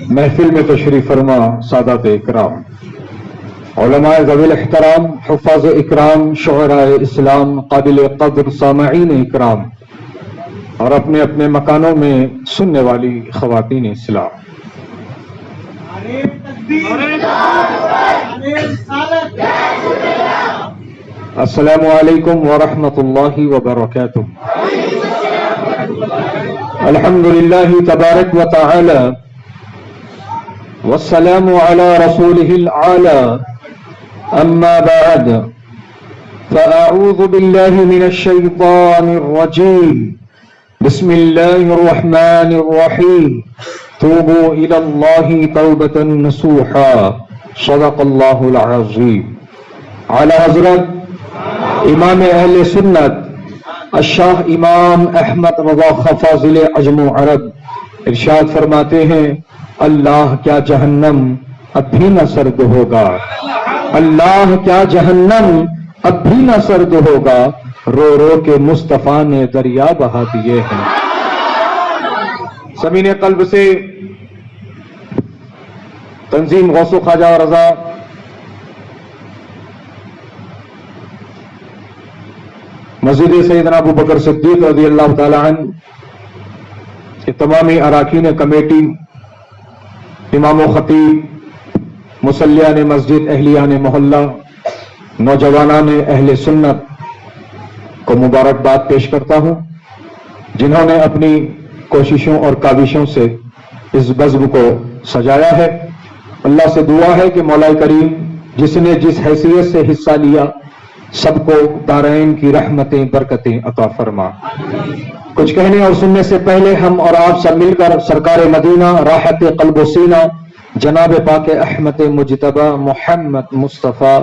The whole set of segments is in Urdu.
محفل میں تشریف فرما سادات اکرام، علماء ذوی الاحترام، حفاظ اکرام، شعراء اسلام، قابل قدر سامعین اکرام، اور اپنے اپنے مکانوں میں سننے والی خواتین اسلام، السلام علیکم ورحمۃ اللہ وبرکاتہ۔ الحمد للہ تبارک و تعالی والسلام علی رسولہ العالی، اما بعد فاعوذ باللہ من الشیطان الرجیم، بسم اللہ الرحمن الرحیم، توبوا الی اللہ توبۃ نصوحا، صدق اللہ العظیم۔ اعلی حضرت امام اہل سنت الشاہ امام احمد رضا خان فاضل عجم و عرب ارشاد فرماتے ہیں، اللہ کیا جہنم اب بھی نہ سرد ہوگا، اللہ کیا جہنم اب بھی نہ سرد ہوگا، رو رو کے مصطفیٰ نے دریا بہا دیے ہیں۔ سمین قلب سے تنظیم غوث و خواجہ رضا مسجد سیدنا ابو بکر صدیق رضی اللہ تعالی عنہ کے تمامی اراکین کمیٹی، امام و خطیب، مصلیان مسجد، اہلیان محلہ، نوجوانان اہل سنت کو مبارکباد پیش کرتا ہوں، جنہوں نے اپنی کوششوں اور کاوشوں سے اس بزم کو سجایا ہے۔ اللہ سے دعا ہے کہ مولا کریم جس نے جس حیثیت سے حصہ لیا سب کو دارین کی رحمتیں برکتیں عطا فرما۔ کچھ کہنے اور سننے سے پہلے ہم اور آپ سب مل کر سرکار مدینہ راحت قلب و سینہ جناب پاک احمد مجتبی محمد مصطفیٰ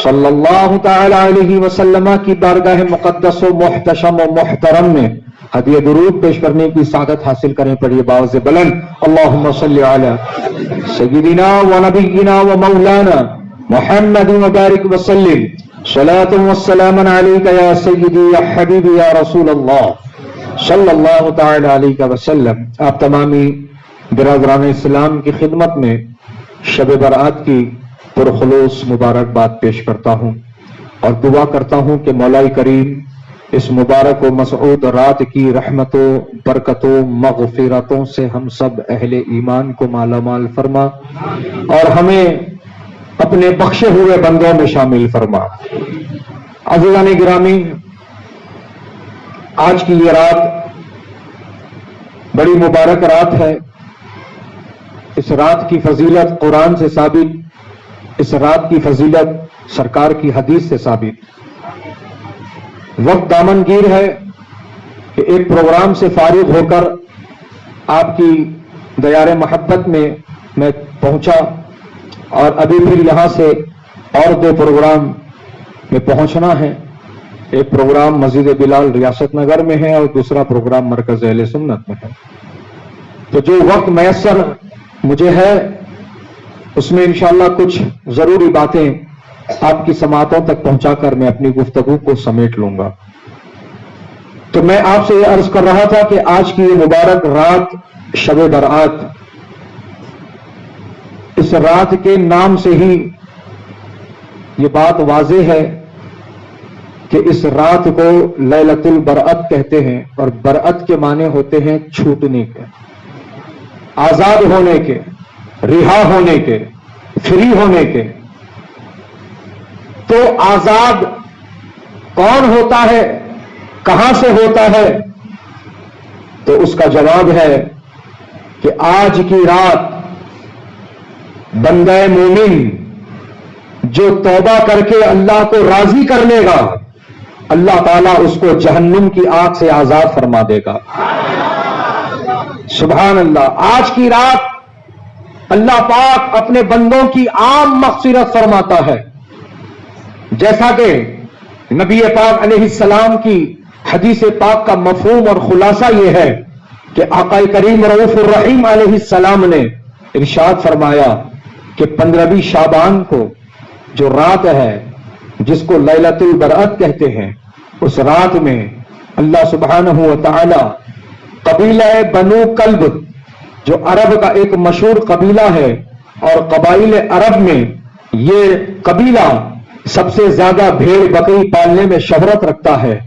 صلی اللہ تعالی علیہ وسلم کی بارگاہ مقدس و محتشم و محترم میں ہدیہ درود پیش کرنے کی سعادت حاصل کریں۔ پڑھیے باوز بلند، اللہم صلی علی سیدنا و نبینا و مولانا محمد وبارک وسلم، صلاۃ والسلام علیک یا سیدی یا حبیبی یا رسول اللہ صلی اللہ تعالی علیہ وسلم۔ آپ تمامی برادران اسلام کی خدمت میں شب برات کی پرخلوص مبارکباد پیش کرتا ہوں اور دعا کرتا ہوں کہ مولا کریم اس مبارک و مسعود رات کی رحمتوں، برکتوں، مغفرتوں سے ہم سب اہل ایمان کو مالا مال فرما اور ہمیں اپنے بخشے ہوئے بندوں میں شامل فرما۔ عزیزان گرامی، آج کی یہ رات بڑی مبارک رات ہے۔ اس رات کی فضیلت قرآن سے ثابت، اس رات کی فضیلت سرکار کی حدیث سے ثابت۔ وقت دامنگیر ہے کہ ایک پروگرام سے فارغ ہو کر آپ کی دیار محبت میں پہنچا اور ابھی پھر یہاں سے اور دو پروگرام میں پہنچنا ہے۔ ایک پروگرام مسجد بلال ریاست نگر میں ہے اور دوسرا پروگرام مرکز اہل سنت میں ہے۔ تو جو وقت میسر مجھے ہے اس میں انشاءاللہ کچھ ضروری باتیں آپ کی سماعتوں تک پہنچا کر میں اپنی گفتگو کو سمیٹ لوں گا۔ تو میں آپ سے یہ عرض کر رہا تھا کہ آج کی یہ مبارک رات شب برات، اس رات کے نام سے ہی یہ بات واضح ہے کہ اس رات کو لیلۃ البرأت کہتے ہیں، اور برأت کے معنی ہوتے ہیں چھوٹنے کے، آزاد ہونے کے، رہا ہونے کے، فری ہونے کے۔ تو آزاد کون ہوتا ہے، کہاں سے ہوتا ہے؟ تو اس کا جواب ہے کہ آج کی رات بندہ مومن جو توبہ کر کے اللہ کو راضی کر لے گا، اللہ تعالیٰ اس کو جہنم کی آگ سے آزاد فرما دے گا۔ سبحان اللہ۔ آج کی رات اللہ پاک اپنے بندوں کی عام مغفرت فرماتا ہے، جیسا کہ نبی پاک علیہ السلام کی حدیث پاک کا مفہوم اور خلاصہ یہ ہے کہ آقا کریم رؤوف الرحیم علیہ السلام نے ارشاد فرمایا کہ 15ویں شعبان کو جو رات ہے جس کو لیلۃ البرأت کہتے ہیں، اس رات میں اللہ سبحانہ و تعالی قبیلہ بنو کلب جو عرب کا ایک مشہور قبیلہ ہے، اور قبائل عرب میں یہ قبیلہ سب سے زیادہ بھیڑ بکری پالنے میں شہرت رکھتا ہے،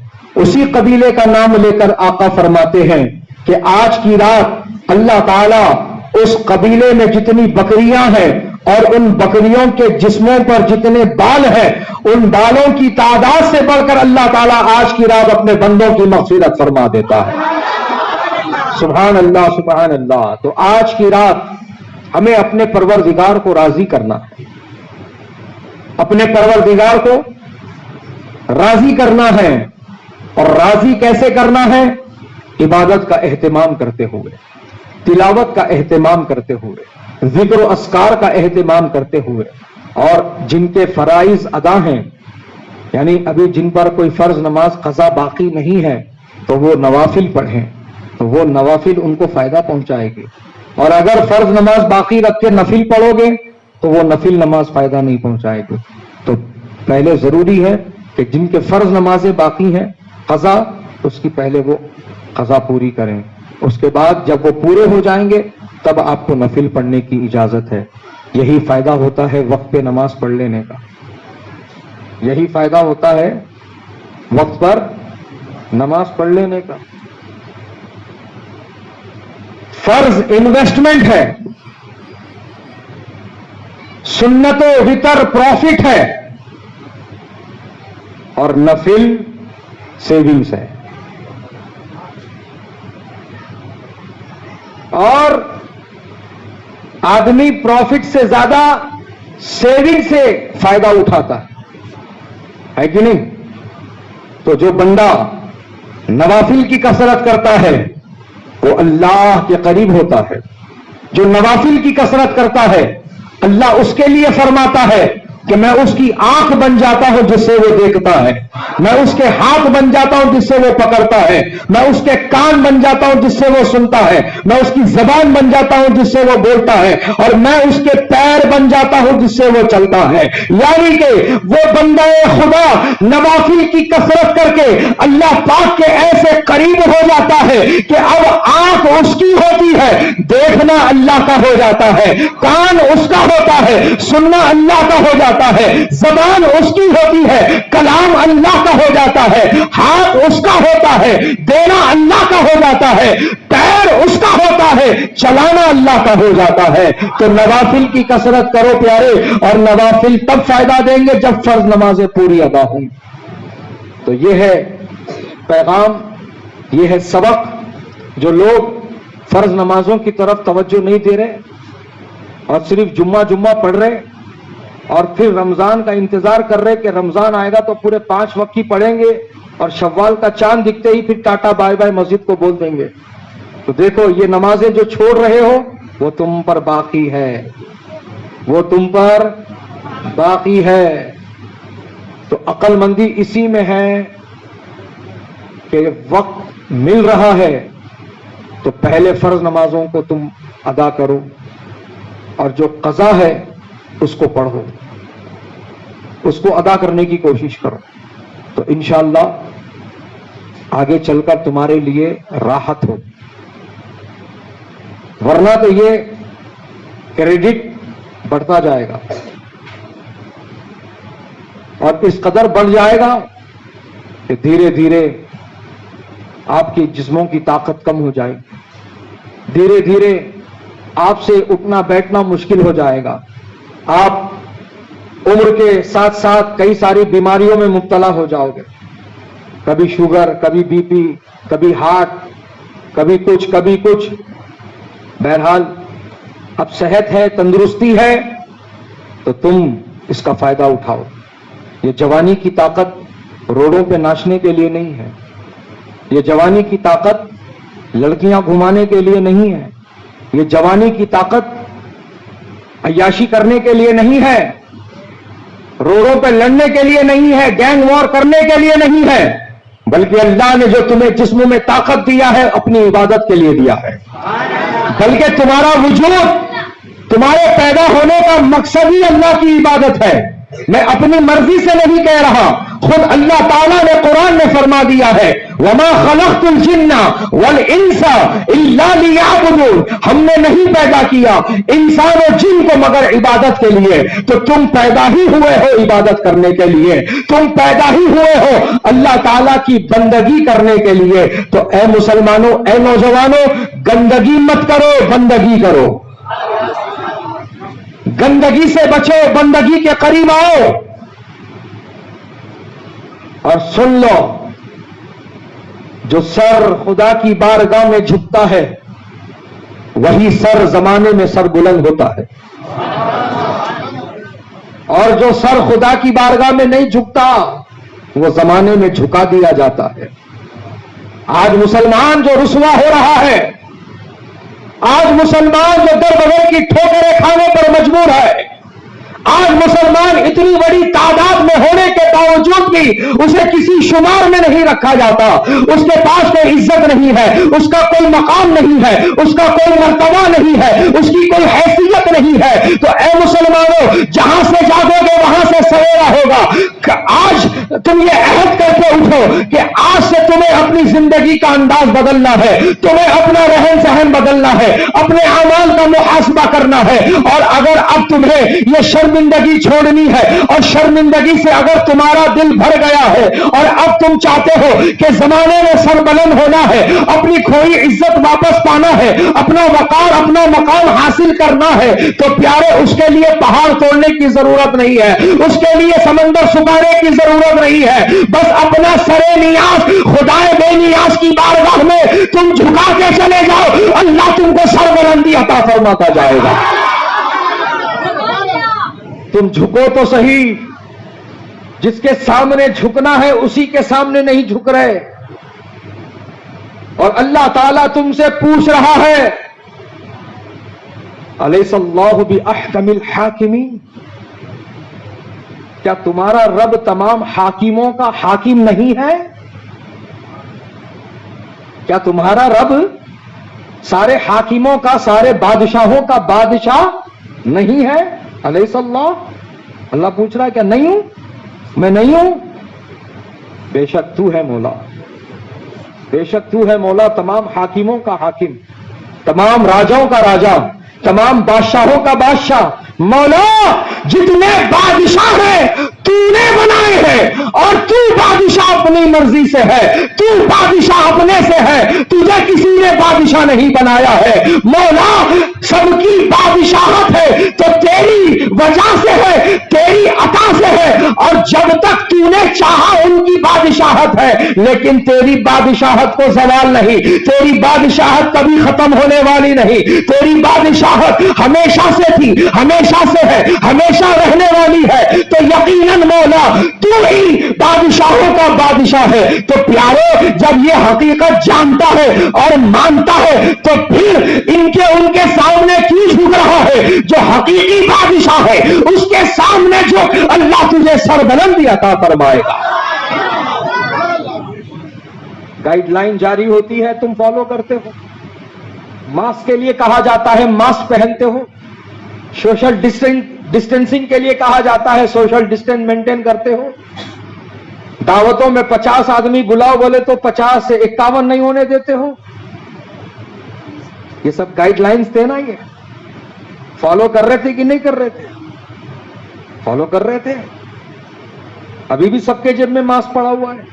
اسی قبیلے کا نام لے کر آقا فرماتے ہیں کہ آج کی رات اللہ تعالیٰ اس قبیلے میں جتنی بکریاں ہیں اور ان بکریوں کے جسموں پر جتنے بال ہیں، ان بالوں کی تعداد سے بڑھ کر اللہ تعالیٰ آج کی رات اپنے بندوں کی مغفرت فرما دیتا ہے۔ سبحان اللہ سبحان اللہ۔ تو آج کی رات ہمیں اپنے پروردگار کو راضی کرنا ہے، اپنے پروردگار کو راضی کرنا ہے، اور راضی کیسے کرنا ہے؟ عبادت کا اہتمام کرتے ہوئے، تلاوت کا اہتمام کرتے ہوئے، ذکر و اذکار کا اہتمام کرتے ہوئے، اور جن کے فرائض ادا ہیں، یعنی ابھی جن پر کوئی فرض نماز قضا باقی نہیں ہے تو وہ نوافل پڑھیں، تو وہ نوافل ان کو فائدہ پہنچائے گی، اور اگر فرض نماز باقی رکھ کے نفل پڑھو گے تو وہ نفل نماز فائدہ نہیں پہنچائے گی۔ تو پہلے ضروری ہے کہ جن کے فرض نمازیں باقی ہیں قضا، اس کی پہلے وہ قضا پوری کریں، اس کے بعد جب وہ پورے ہو جائیں گے تب آپ کو نفل پڑھنے کی اجازت ہے۔ یہی فائدہ ہوتا ہے وقت پہ نماز پڑھ لینے کا، یہی فائدہ ہوتا ہے وقت پر نماز پڑھ لینے کا۔ فرض انویسٹمنٹ ہے، سنت و وتر پروفٹ ہے، اور نفل سیونگز ہے۔ اور آدمی پروفٹ سے زیادہ سیونگ سے فائدہ اٹھاتا ہے کہ نہیں؟ تو جو بندہ نوافل کی کثرت کرتا ہے وہ اللہ کے قریب ہوتا ہے، جو نوافل کی کثرت کرتا ہے اللہ اس کے لیے فرماتا ہے کہ میں اس کی آنکھ بن جاتا ہوں جس سے وہ دیکھتا ہے، میں اس کے ہاتھ بن جاتا ہوں جس سے وہ پکڑتا ہے، میں اس کے کان بن جاتا ہوں جس سے وہ سنتا ہے، میں اس کی زبان بن جاتا ہوں جس سے وہ بولتا ہے، اور میں اس کے پیر بن جاتا ہوں جس سے وہ چلتا ہے۔ یعنی کہ وہ بندہ خدا نوافل کی کثرت کر کے اللہ پاک کے ایسے قریب ہو جاتا ہے کہ اب آنکھ اس کی ہوتی ہے، دیکھنا اللہ کا ہو جاتا ہے، کان اس کا ہوتا ہے، سننا اللہ کا ہو جاتا ہے، زبان اس کی ہوتی ہے، کلام اللہ کا ہو جاتا ہے، ہاتھ اس کا ہوتا ہے، دینا اللہ کا ہو جاتا ہے، پیر اس کا ہوتا ہے، چلانا اللہ کا ہو جاتا ہے۔ تو نوافل کی کثرت کرو پیارے، اور نوافل تب فائدہ دیں گے جب فرض نمازیں پوری ادا ہوں۔ تو یہ ہے پیغام، یہ ہے سبق، جو لوگ فرض نمازوں کی طرف توجہ نہیں دے رہے اور صرف جمعہ پڑھ رہے، اور پھر رمضان کا انتظار کر رہے کہ رمضان آئے گا تو پورے 5 وقت کی پڑھیں گے، اور شوال کا چاند دکھتے ہی پھر ٹاٹا بائے بائے مسجد کو بول دیں گے۔ تو دیکھو یہ نمازیں جو چھوڑ رہے ہو وہ تم پر باقی ہے، وہ تم پر باقی ہے۔ تو عقل مندی اسی میں ہے کہ وقت مل رہا ہے تو پہلے فرض نمازوں کو تم ادا کرو، اور جو قضا ہے اس کو پڑھو، اس کو ادا کرنے کی کوشش کرو، تو انشاءاللہ آگے چل کر تمہارے لیے راحت ہو۔ ورنہ تو یہ کریڈٹ بڑھتا جائے گا، اور اس قدر بڑھ جائے گا کہ دھیرے دھیرے آپ کی جسموں کی طاقت کم ہو جائے گی، دھیرے دھیرے آپ سے اٹھنا بیٹھنا مشکل ہو جائے گا، آپ عمر کے ساتھ ساتھ کئی ساری بیماریوں میں مبتلا ہو جاؤ گے، کبھی شوگر، کبھی بی پی، کبھی ہارٹ، کبھی کچھ۔ بہرحال اب صحت ہے، تندرستی ہے، تو تم اس کا فائدہ اٹھاؤ۔ یہ جوانی کی طاقت روڈوں پہ ناچنے کے لیے نہیں ہے، یہ جوانی کی طاقت لڑکیاں گھمانے کے لیے نہیں ہے، یہ جوانی کی طاقت عیاشی کرنے کے لیے نہیں ہے، روڈوں پہ لڑنے کے لیے نہیں ہے، گینگ وار کرنے کے لیے نہیں ہے، بلکہ اللہ نے جو تمہیں جسم میں طاقت دیا ہے اپنی عبادت کے لیے دیا ہے۔ بلکہ تمہارا وجود، تمہارے پیدا ہونے کا مقصد ہی اللہ کی عبادت ہے۔ میں اپنی مرضی سے نہیں کہہ رہا، خود اللہ تعالیٰ نے قرآن میں فرما دیا ہے وما خلقت الجن والانس الا لیعبدون، ہم نے نہیں پیدا کیا انسان و جن کو مگر عبادت کے لیے. تو تم پیدا ہی ہوئے ہو عبادت کرنے کے لیے، تم پیدا ہی ہوئے ہو اللہ تعالیٰ کی بندگی کرنے کے لیے. تو اے مسلمانوں، اے نوجوانوں، گندگی مت کرو، بندگی کرو. گندگی سے بچو، بندگی کے قریب آؤ. اور سن لو، جو سر خدا کی بارگاہ میں جھکتا ہے وہی سر زمانے میں سر بلند ہوتا ہے، اور جو سر خدا کی بارگاہ میں نہیں جھکتا وہ زمانے میں جھکا دیا جاتا ہے. آج مسلمان جو رسوا ہو رہا ہے، آج مسلمان جو در بدر کی ٹھوکریں کھانے پر مجبور ہے، آج مسلمان اتنی بڑی تعداد میں ہونے کے باوجود بھی اسے کسی شمار میں نہیں رکھا جاتا، اس کے پاس کوئی عزت نہیں ہے، اس کا کوئی مقام نہیں ہے، اس کا کوئی مرتبہ نہیں ہے، اس کی کوئی حیثیت نہیں ہے. تو اے مسلمانوں، جہاں سے جاگو گے وہاں سے سویرا ہوگا. آج تم یہ عہد کر کے اٹھو کہ آج سے تمہیں اپنی زندگی کا انداز بدلنا ہے، تمہیں اپنا رہن سہن بدلنا ہے، اپنے اعمال کا محاسبہ کرنا ہے. اور اگر اب تمہیں یہ شرمندگی چھوڑنی ہے، اور شرمندگی سے اگر تمہارا دل بھر گیا ہے اور اب تم چاہتے ہو کہ زمانے میں سربلند ہونا ہے، اپنی کھوئی عزت واپس پانا ہے، اپنا وقار، اپنا مقام حاصل کرنا ہے، تو پیارے اس کے لیے پہاڑ توڑنے کی ضرورت نہیں ہے، اس کے لیے سمندر سکھانے کی ضرورت نہیں ہے. بس اپنا سرے نیاز خدائے بے نیاز کی بارگاہ میں تم جھکا کے چلے جاؤ، اللہ تم کو سربلندی عطا فرماتا جائے گا. تم جھکو تو صحیح، جس کے سامنے جھکنا ہے اسی کے سامنے نہیں جھک رہے. اور اللہ تعالیٰ تم سے پوچھ رہا ہے الیس اللہ باحکم الحاکمین، کیا تمہارا رب تمام حاکموں کا حاکم نہیں ہے؟ کیا تمہارا رب سارے حاکموں کا، سارے بادشاہوں کا بادشاہ نہیں ہے؟ الیس اللہ، اللہ پوچھ رہا ہے کیا نہیں ہوں میں؟ نہیں ہوں. بے شک تو ہے مولا، بے شک تو ہے مولا، تمام حاکموں کا حاکم، تمام راجاؤں کا راجا، تمام بادشاہوں کا بادشاہ. مولا جتنے بادشاہ ہیں تو نے بنائے ہیں، اور تو بادشاہ اپنی مرضی سے ہے، تو بادشاہ اپنے سے ہے، تجھے کسی نے بادشاہ نہیں بنایا ہے. مولا سب کی بادشاہت ہے تو تیری وجہ سے ہے، تیری عطا سے ہے، اور جب تک تو نے چاہا ان کی بادشاہت ہے، لیکن تیری بادشاہت کو زوال نہیں، تیری بادشاہت کبھی ختم ہونے والی نہیں، تیری بادشاہت ہمیشہ سے تھی، ہمیشہ سے ہے، ہمیشہ رہنے والی ہے. تو یقیناً مولا تو ہی بادشاہوں کا بادشاہ ہے. تو پیارو جب یہ حقیقت جانتا ہے اور مانتا ہے تو پھر ان کے سامنے کیوں جھک رہا ہے؟ جو حقیقی بادشاہ ہے اس کے سامنے جو اللہ تجھے سربلندی عطا فرمائے گا. گائیڈ لائن جاری ہوتی ہے، تم فالو کرتے ہو. ماسک کے لیے کہا جاتا ہے ماسک پہنتے ہو، سوشل ڈسٹینسنگ کے لیے کہا جاتا ہے سوشل ڈسٹینس مینٹین کرتے ہو. دعوتوں میں 50 آدمی بلاؤ بولے تو 50 سے 51 نہیں ہونے دیتے ہو. یہ سب گائیڈ لائنز تھے نا، یہ فالو کر رہے تھے کہ نہیں کر رہے تھے؟ فالو کر رہے تھے. ابھی بھی سب کے جیب میں ماسک پڑا ہوا ہے،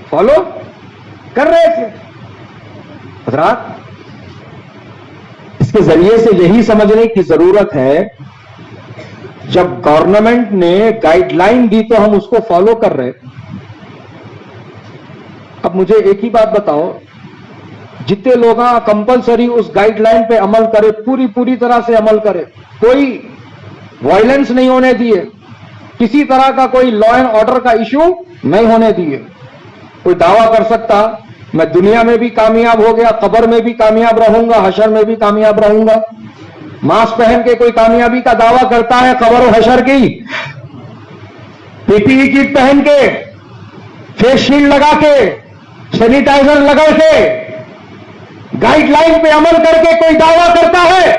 فالو کر رہے تھے. حضرات اس کے ذریعے سے یہی سمجھنے کی ضرورت ہے، جب گورنمنٹ نے گائیڈ لائن دی تو ہم اس کو فالو کر رہے. اب مجھے ایک ہی بات بتاؤ، جتنے لوگ کمپلسری اس گائیڈ لائن پہ عمل کرے، پوری طرح سے عمل کرے، کوئی وائلنس نہیں ہونے دیے، کسی طرح کا کوئی لا اینڈ آرڈر کا ایشو نہیں ہونے دیے، کوئی دعویٰ کر سکتا میں دنیا میں بھی کامیاب ہو گیا، قبر میں بھی کامیاب رہوں گا، حشر میں بھی کامیاب رہوں گا؟ ماسک پہن کے کوئی کامیابی کا دعویٰ کرتا ہے قبر و حشر کی؟ پی پی ای کٹ پہن کے، فیس شیلڈ لگا کے، سینیٹائزر لگا کے، گائیڈ لائن پہ عمل کر کے کوئی دعویٰ کرتا ہے؟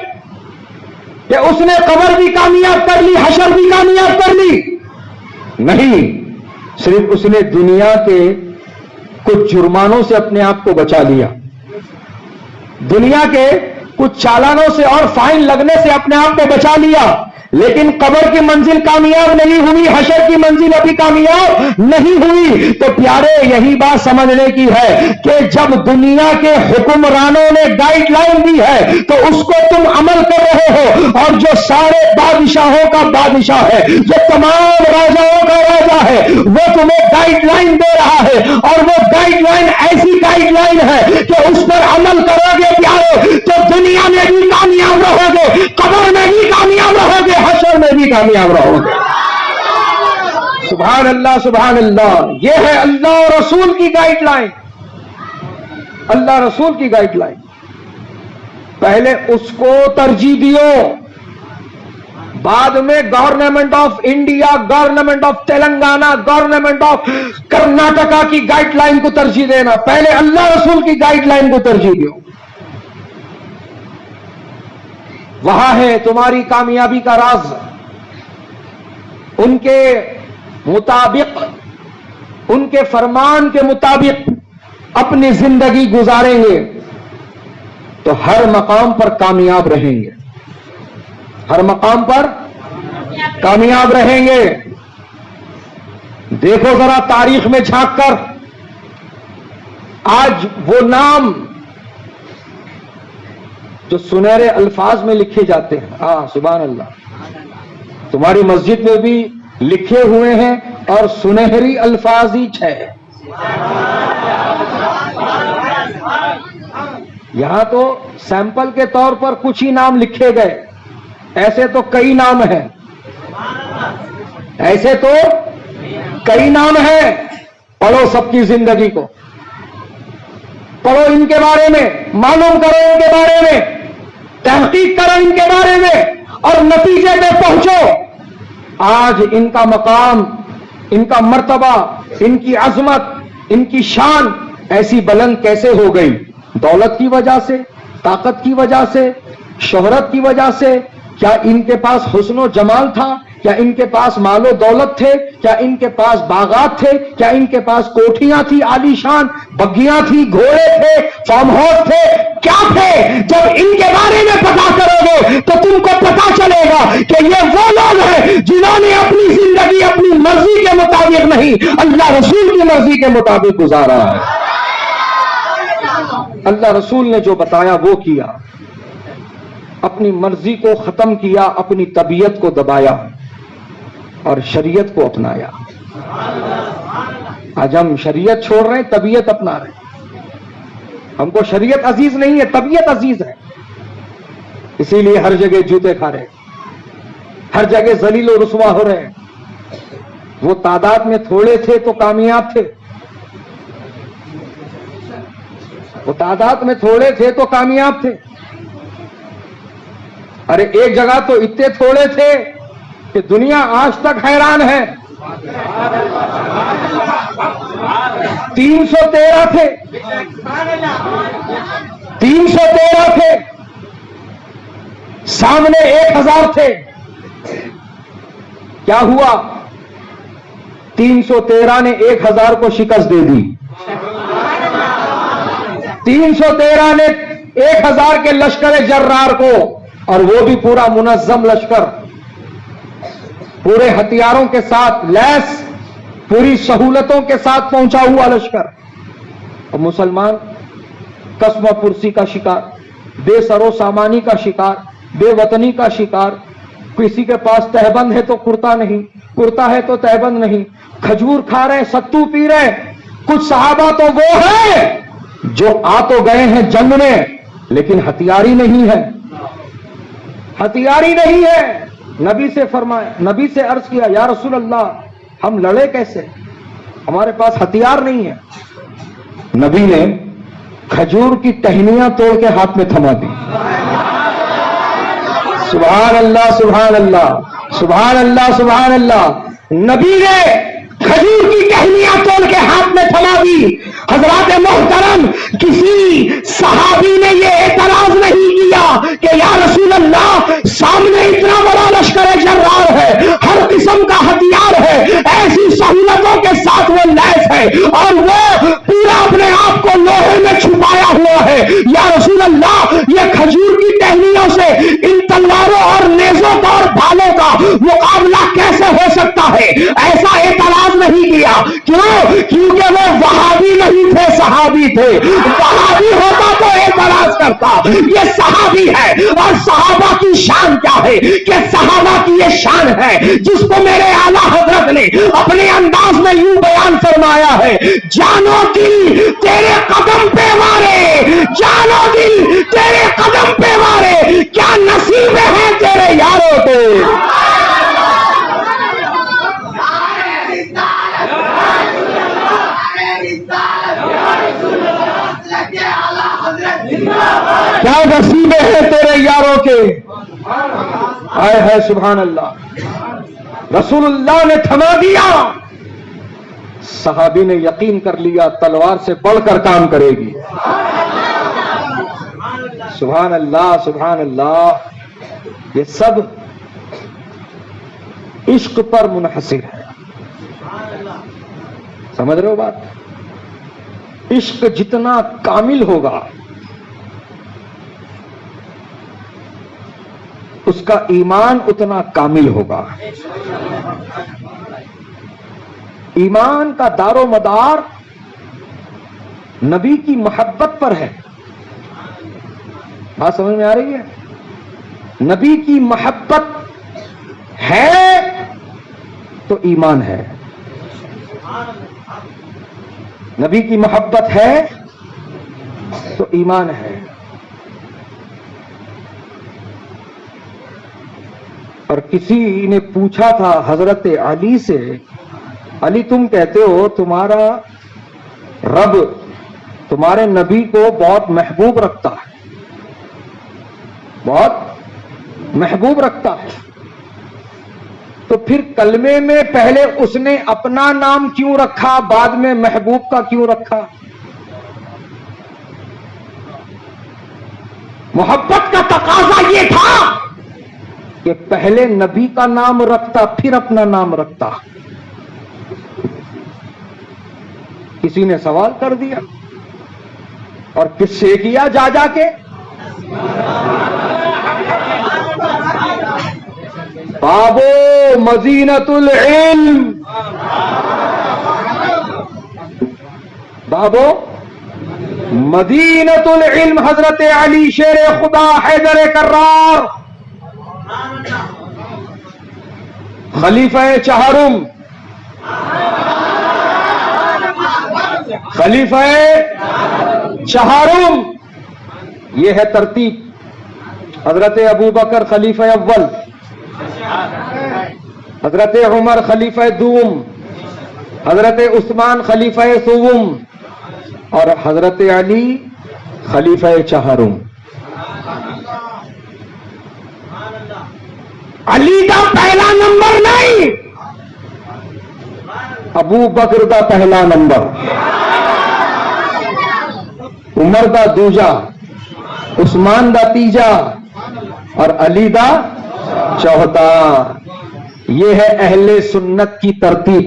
کہ اس نے قبر بھی کامیاب کر لی، حشر بھی کامیاب کر لی. نہیں، صرف اس نے دنیا کے کچھ جرمانوں سے اپنے آپ کو بچا لیا، دنیا کے کچھ چالانوں سے اور فائن لگنے سے اپنے آپ کو بچا لیا، لیکن قبر کی منزل کامیاب نہیں ہوئی، حشر کی منزل ابھی کامیاب نہیں ہوئی. تو پیارے یہی بات سمجھنے کی ہے کہ جب دنیا کے حکمرانوں نے گائیڈ لائن دی ہے تو اس کو تم عمل کر رہے ہو، اور جو سارے بادشاہوں کا بادشاہ ہے، جو تمام راجاؤں کا راجا ہے، وہ تمہیں گائیڈ لائن دے رہا ہے، اور وہ گائیڈ لائن ایسی گائیڈ لائن ہے کہ اس پر عمل کرو گے پیارے تو دنیا میں بھی کامیاب رہو گے، قبر میں بھی کامیاب رہو گے، حشر میں بھی کامیاب رہو گے. سبحان اللہ سبحان اللہ. یہ ہے اللہ اور رسول کی گائیڈ لائن، اللہ رسول کی گائیڈ لائن. پہلے اس کو ترجیح دیو، بعد میں government of India, government of Telangana, government of Karnataka کی گائیڈ لائن کو ترجیح دینا. پہلے اللہ رسول کی گائیڈ لائن کو ترجیح دیو. وہاں ہے تمہاری کامیابی کا راز. ان کے مطابق، ان کے فرمان کے مطابق اپنی زندگی گزاریں گے تو ہر مقام پر کامیاب رہیں گے، ہر مقام پر کامیاب رہیں گے. دیکھو ذرا تاریخ میں جھانک کر، آج وہ نام جو سنہرے الفاظ میں لکھے جاتے ہیں، سبحان اللہ، تمہاری مسجد میں بھی لکھے ہوئے ہیں اور سنہری الفاظ ہی ہے. یہاں تو سیمپل کے طور پر کچھ ہی نام لکھے گئے، ایسے تو کئی نام ہیں، ایسے تو کئی نام ہیں. پڑھو سب کی زندگی کو، پڑھو ان کے بارے میں، معلوم کرو ان کے بارے میں، تحقیق کرو ان کے بارے میں، اور نتیجے پہ پہنچو. آج ان کا مقام، ان کا مرتبہ، ان کی عظمت، ان کی شان ایسی بلند کیسے ہو گئی؟ دولت کی وجہ سے، طاقت کی وجہ سے، شہرت کی وجہ سے. کیا ان کے پاس حسن و جمال تھا؟ کیا ان کے پاس مال و دولت تھے؟ کیا ان کے پاس باغات تھے؟ کیا ان کے پاس کوٹھیاں تھی عالی شان، بگیاں تھی، گھوڑے تھے، فارم ہاؤس تھے؟ کیا تھے؟ جب ان کے بارے میں پتا کرو گے تو تم کو پتا چلے گا کہ یہ وہ لوگ ہیں جنہوں نے اپنی زندگی اپنی مرضی کے مطابق نہیں، اللہ رسول کی مرضی کے مطابق گزارا ہے. اللہ رسول نے جو بتایا وہ کیا، اپنی مرضی کو ختم کیا، اپنی طبیعت کو دبایا اور شریعت کو اپنایا. آج ہم شریعت چھوڑ رہے ہیں، طبیعت اپنا رہے ہیں. ہم کو شریعت عزیز نہیں ہے، طبیعت عزیز ہے. اسی لیے ہر جگہ جوتے کھا رہے ہیں، ہر جگہ ذلیل و رسوا ہو رہے ہیں. وہ تعداد میں تھوڑے تھے تو کامیاب تھے، وہ تعداد میں تھوڑے تھے تو کامیاب تھے. ارے ایک جگہ تو اتنے تھوڑے تھے کہ دنیا آج تک حیران ہے. 313 تھے، 313 تھے، سامنے 1000 تھے. کیا ہوا؟ 313 نے 1000 کو شکست دے دی. 313 نے 1000 کے لشکر جرار کو، اور وہ بھی پورا منظم لشکر، پورے ہتھیاروں کے ساتھ لیس، پوری سہولتوں کے ساتھ پہنچا ہوا لشکر. اور مسلمان قسم و پرسی کا شکار، بے سر و سامانی کا شکار، بے وطنی کا شکار. کسی کے پاس تہبند ہے تو کرتا نہیں، کرتا ہے تو تہبند نہیں، کھجور کھا رہے، ستو پی رہے. کچھ صحابہ تو وہ ہیں جو آ تو گئے ہیں جنگ میں لیکن ہتھیاری نہیں ہے، ہتھیاری نہیں ہے. نبی سے فرمایا، نبی سے عرض کیا، یا رسول اللہ ہم لڑے کیسے، ہمارے پاس ہتھیار نہیں ہے. نبی نے کھجور کی ٹہنیاں توڑ کے ہاتھ میں تھما دی. سبحان اللہ سبحان اللہ سبحان اللہ سبحان اللہ. نبی نے کھجور کی ٹہنیاں توڑ کے ہاتھ میں تھما دی. حضرات محترم، کسی صحابی نے یہ اعتراض نہیں کیا کہ یا رسول اللہ سامنے اتنا بڑا لشکر جرار ہے، ہر قسم کا ہتھیار ہے، ایسی سہولتوں کے ساتھ وہ لیس ہے اور وہ پورا اپنے آپ کو لوہے میں چھپایا ہوا ہے. یا رسول اللہ یہ کھجور کی ٹہنیوں سے ان تلواروں اور نیزوں کا اور بھالوں کا مقابلہ کیسے ہو سکتا ہے؟ ایسا اعتراض نہیں کیا. کیوں؟ کیونکہ وہ وہابی نہیں تھے، صحابی تھے. وہابی ہوتا تو اعتراض کرتا. یہ صحابی ہے. اور صحابہ کی شان کیا ہے کہ صحابہ کی یہ شان ہے جس کو میرے اعلیٰ حضرت نے اپنے انداز میں یوں بیان فرمایا ہے، جانو دل تیرے قدم پہ مارے، جانو دل تیرے قدم پہ مارے، کیا نصیب ہیں تیرے یاروں کے. کیا نصیبیں ہیں تیرے یاروں کے. آئے ہے سبحان اللہ. رسول اللہ نے تھما دیا. صحابی نے یقین کر لیا تلوار سے بڑھ کر کام کرے گی. سبحان اللہ سبحان اللہ. یہ سب عشق پر منحصر ہے. سمجھ رہے ہو بات؟ عشق جتنا کامل ہوگا اس کا ایمان اتنا کامل ہوگا. ایمان کا دار و مدار نبی کی محبت پر ہے. بات سمجھ میں آ رہی ہے؟ نبی کی محبت ہے تو ایمان ہے. نبی کی محبت ہے تو ایمان ہے. اور کسی نے پوچھا تھا حضرت علی سے، علی تم کہتے ہو تمہارا رب تمہارے نبی کو بہت محبوب رکھتا ہے، بہت محبوب رکھتا ہے، تو پھر کلمے میں پہلے اس نے اپنا نام کیوں رکھا، بعد میں محبوب کا کیوں رکھا؟ محبت کا تقاضا یہ تھا کہ پہلے نبی کا نام رکھتا پھر اپنا نام رکھتا. کسی نے سوال کر دیا اور کس سے کیا جا جا کے؟ بابو مزینت العلم، بابو مدینت العلم، حضرت علی شیر خدا حیدر کرار، خلیفہ چہارم، خلیفہ چہارم. یہ ہے ترتیب. حضرت ابو بکر خلیفہ اول، حضرت عمر خلیفہ دوم، حضرت عثمان خلیفہ سوم اور حضرت علی خلیفہ چہارم. علی کا پہلا نمبر نہیں، ابو بکر کا پہلا نمبر، عمر کا دوجا، عثمان کا تیجا اور علی کا چوتھا. یہ ہے اہل سنت کی ترتیب،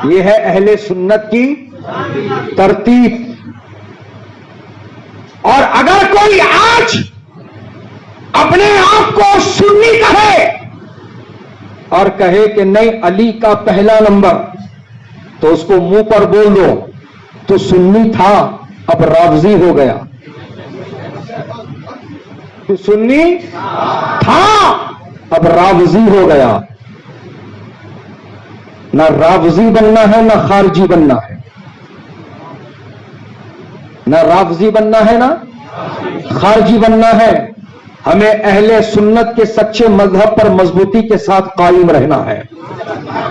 یہ ہے اہل سنت کی ترتیب. اور اگر کوئی آج اپنے آپ کو سنی کہے اور کہے کہ نہیں علی کا پہلا نمبر، تو اس کو منہ پر بول دو تو سنی تھا اب رافضی ہو گیا. تو سنی تھا اب رافضی ہو گیا. نہ رافضی بننا ہے نہ خارجی بننا ہے، نہ رافضی بننا ہے نہ خارجی بننا ہے. ہمیں اہل سنت کے سچے مذہب پر مضبوطی کے ساتھ قائم رہنا ہے،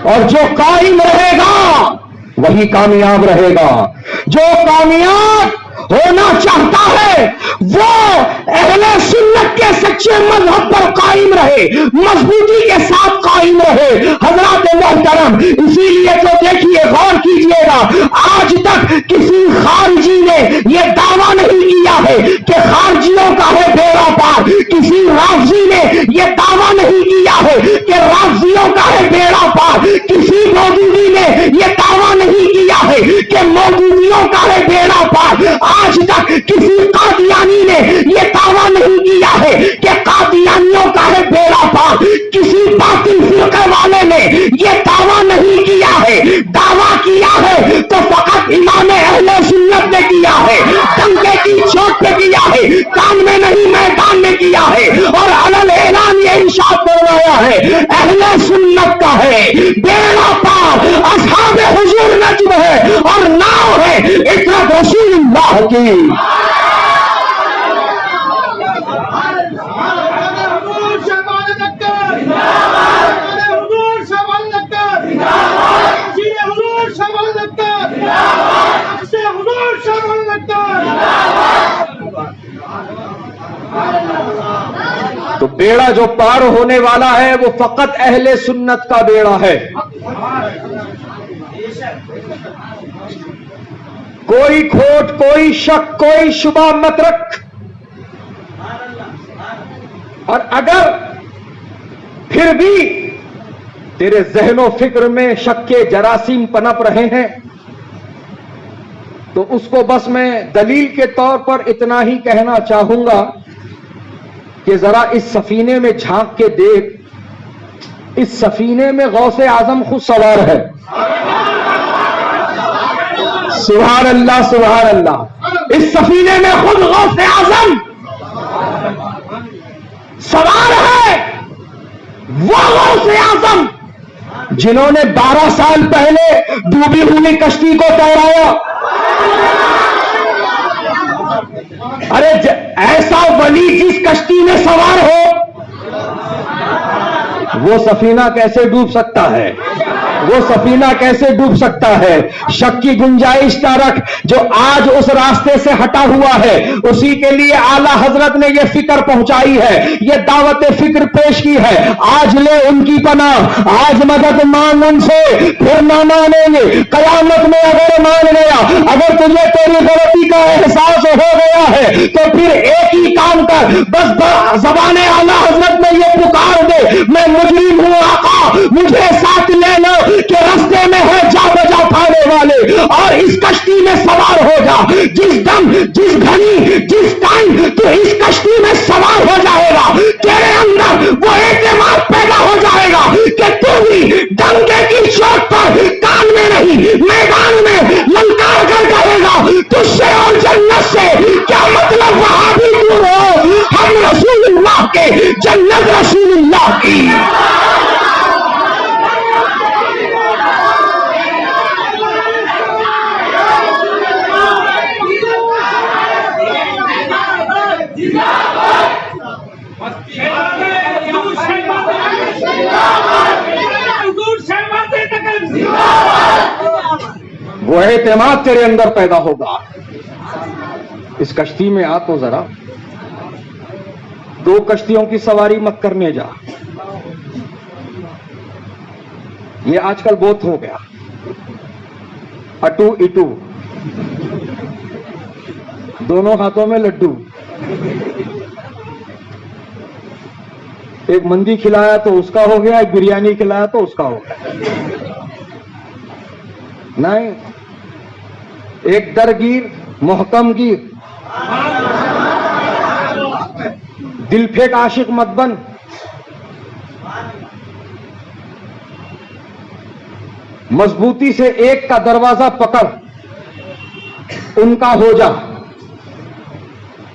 اور جو قائم رہے گا وہی کامیاب رہے گا. جو کامیاب ہونا چاہتا ہے وہ اہل سنت کے سچے مذہب پر قائم رہے، مضبوطی کے ساتھ قائم قائم رہے۔ حضرات محترم، اسی لیے تو دیکھیے، غور کیجئے گا، آج تک کسی خارجی نے یہ دعویٰ نہیں کیا ہے کہ خارجیوں کا ہے بیڑا پار، کسی رافضی نے یہ دعویٰ نہیں کیا ہے کہ رافضیوں کا ہے بیڑا پار، کسی مودودی نے یہ دعویٰ نہیں کیا ہے کہ مودودیوں کا ہے بیڑا پار، آج تک کسی قادیانی نے یہ دعویٰ نہیں کیا ہے کہ قادیانیوں کا ہے بیڑا پار، کسی باطل فرقے والے نے یہ دعویٰ نہیں کیا ہے۔ دعویٰ کیا ہے تو فقط امام اہل سنت نے کیا ہے، ڈنکے کی چوٹ پہ کیا ہے، کان میں نہیں میدان میں کیا ہے، اور علل اعلان یہ ارشاد فرمایا ہے اہل سنت کا ہے بیڑا پار، اصحاب حضور نجم ہے اور ناؤ ہے عترت رسول اللہ کی۔ تو بیڑا جو پار ہونے والا ہے وہ فقط اہل سنت کا بیڑا ہے۔ کوئی کھوٹ، کوئی شک، کوئی شبہ مت رکھ، اور اگر پھر بھی تیرے ذہن و فکر میں شک کے جراثیم پنپ رہے ہیں تو اس کو بس میں دلیل کے طور پر اتنا ہی کہنا چاہوں گا کہ ذرا اس سفینے میں جھانک کے دیکھ، اس سفینے میں غوث اعظم خود سوار ہے۔ سبحان اللہ، سبحان اللہ، اس سفینے میں خود غوث اعظم سوار ہے، وہ غوث اعظم جنہوں نے 12 سال پہلے ڈوبی ہوئی کشتی کو تیرایا۔ ارے ایسا ولی جس کشتی میں سوار ہو وہ سفینہ کیسے ڈوب سکتا ہے؟ وہ سفینہ کیسے ڈوب سکتا ہے؟ شک کی گنجائش نہ رکھ، جو آج اس راستے سے ہٹا ہوا ہے اسی کے لیے اعلی حضرت نے یہ فکر پہنچائی ہے، یہ دعوت فکر پیش کی ہے۔ آج لے ان کی پناہ، آج مدد مانگ ان سے، پھر نہ مانیں گے قیامت میں۔ اگر مان گیا، اگر تجھے تیری غلطی کا احساس ہو گیا ہے تو پھر ایک ہی کام کر، بس زبان اعلی حضرت میں یہ پکار دے، میں مجرم ہوں آقا، مجھے ساتھ لے لو، کہ رستے میں ہے جا بجا پانے والے، اور اس کشتی میں سوار ہو جا۔ جس دم، جس گھڑی، جس ٹائم تو اس کشتی میں سوار ہو جائے گا، تیرے اندر وہ اعتماد پیدا ہو جائے گا کہ تو بھی ڈنکے کی چوٹ پر کان میں نہیں میدان میں للکار کر کہے گا تجھ سے اور جنت سے کیا مطلب، وہاں بھی دور ہو، ہم رسول اللہ کے، جنت رسول اللہ کی۔ وہ اعتماد تیرے اندر پیدا ہوگا۔ اس کشتی میں آ تو ذرا، 2 کشتیوں کی سواری مت کرنے جا، یہ آج کل بہت ہو گیا، اٹو اٹو، دونوں ہاتھوں میں لڈو، ایک مندی کھلایا تو اس کا ہو گیا، ایک بریانی کھلایا تو اس کا ہو گیا۔ نہیں، ایک درگیر محکم گیر، دل پھینک عاشق مت بن، مضبوطی سے ایک کا دروازہ پکڑ، ان کا ہو جا،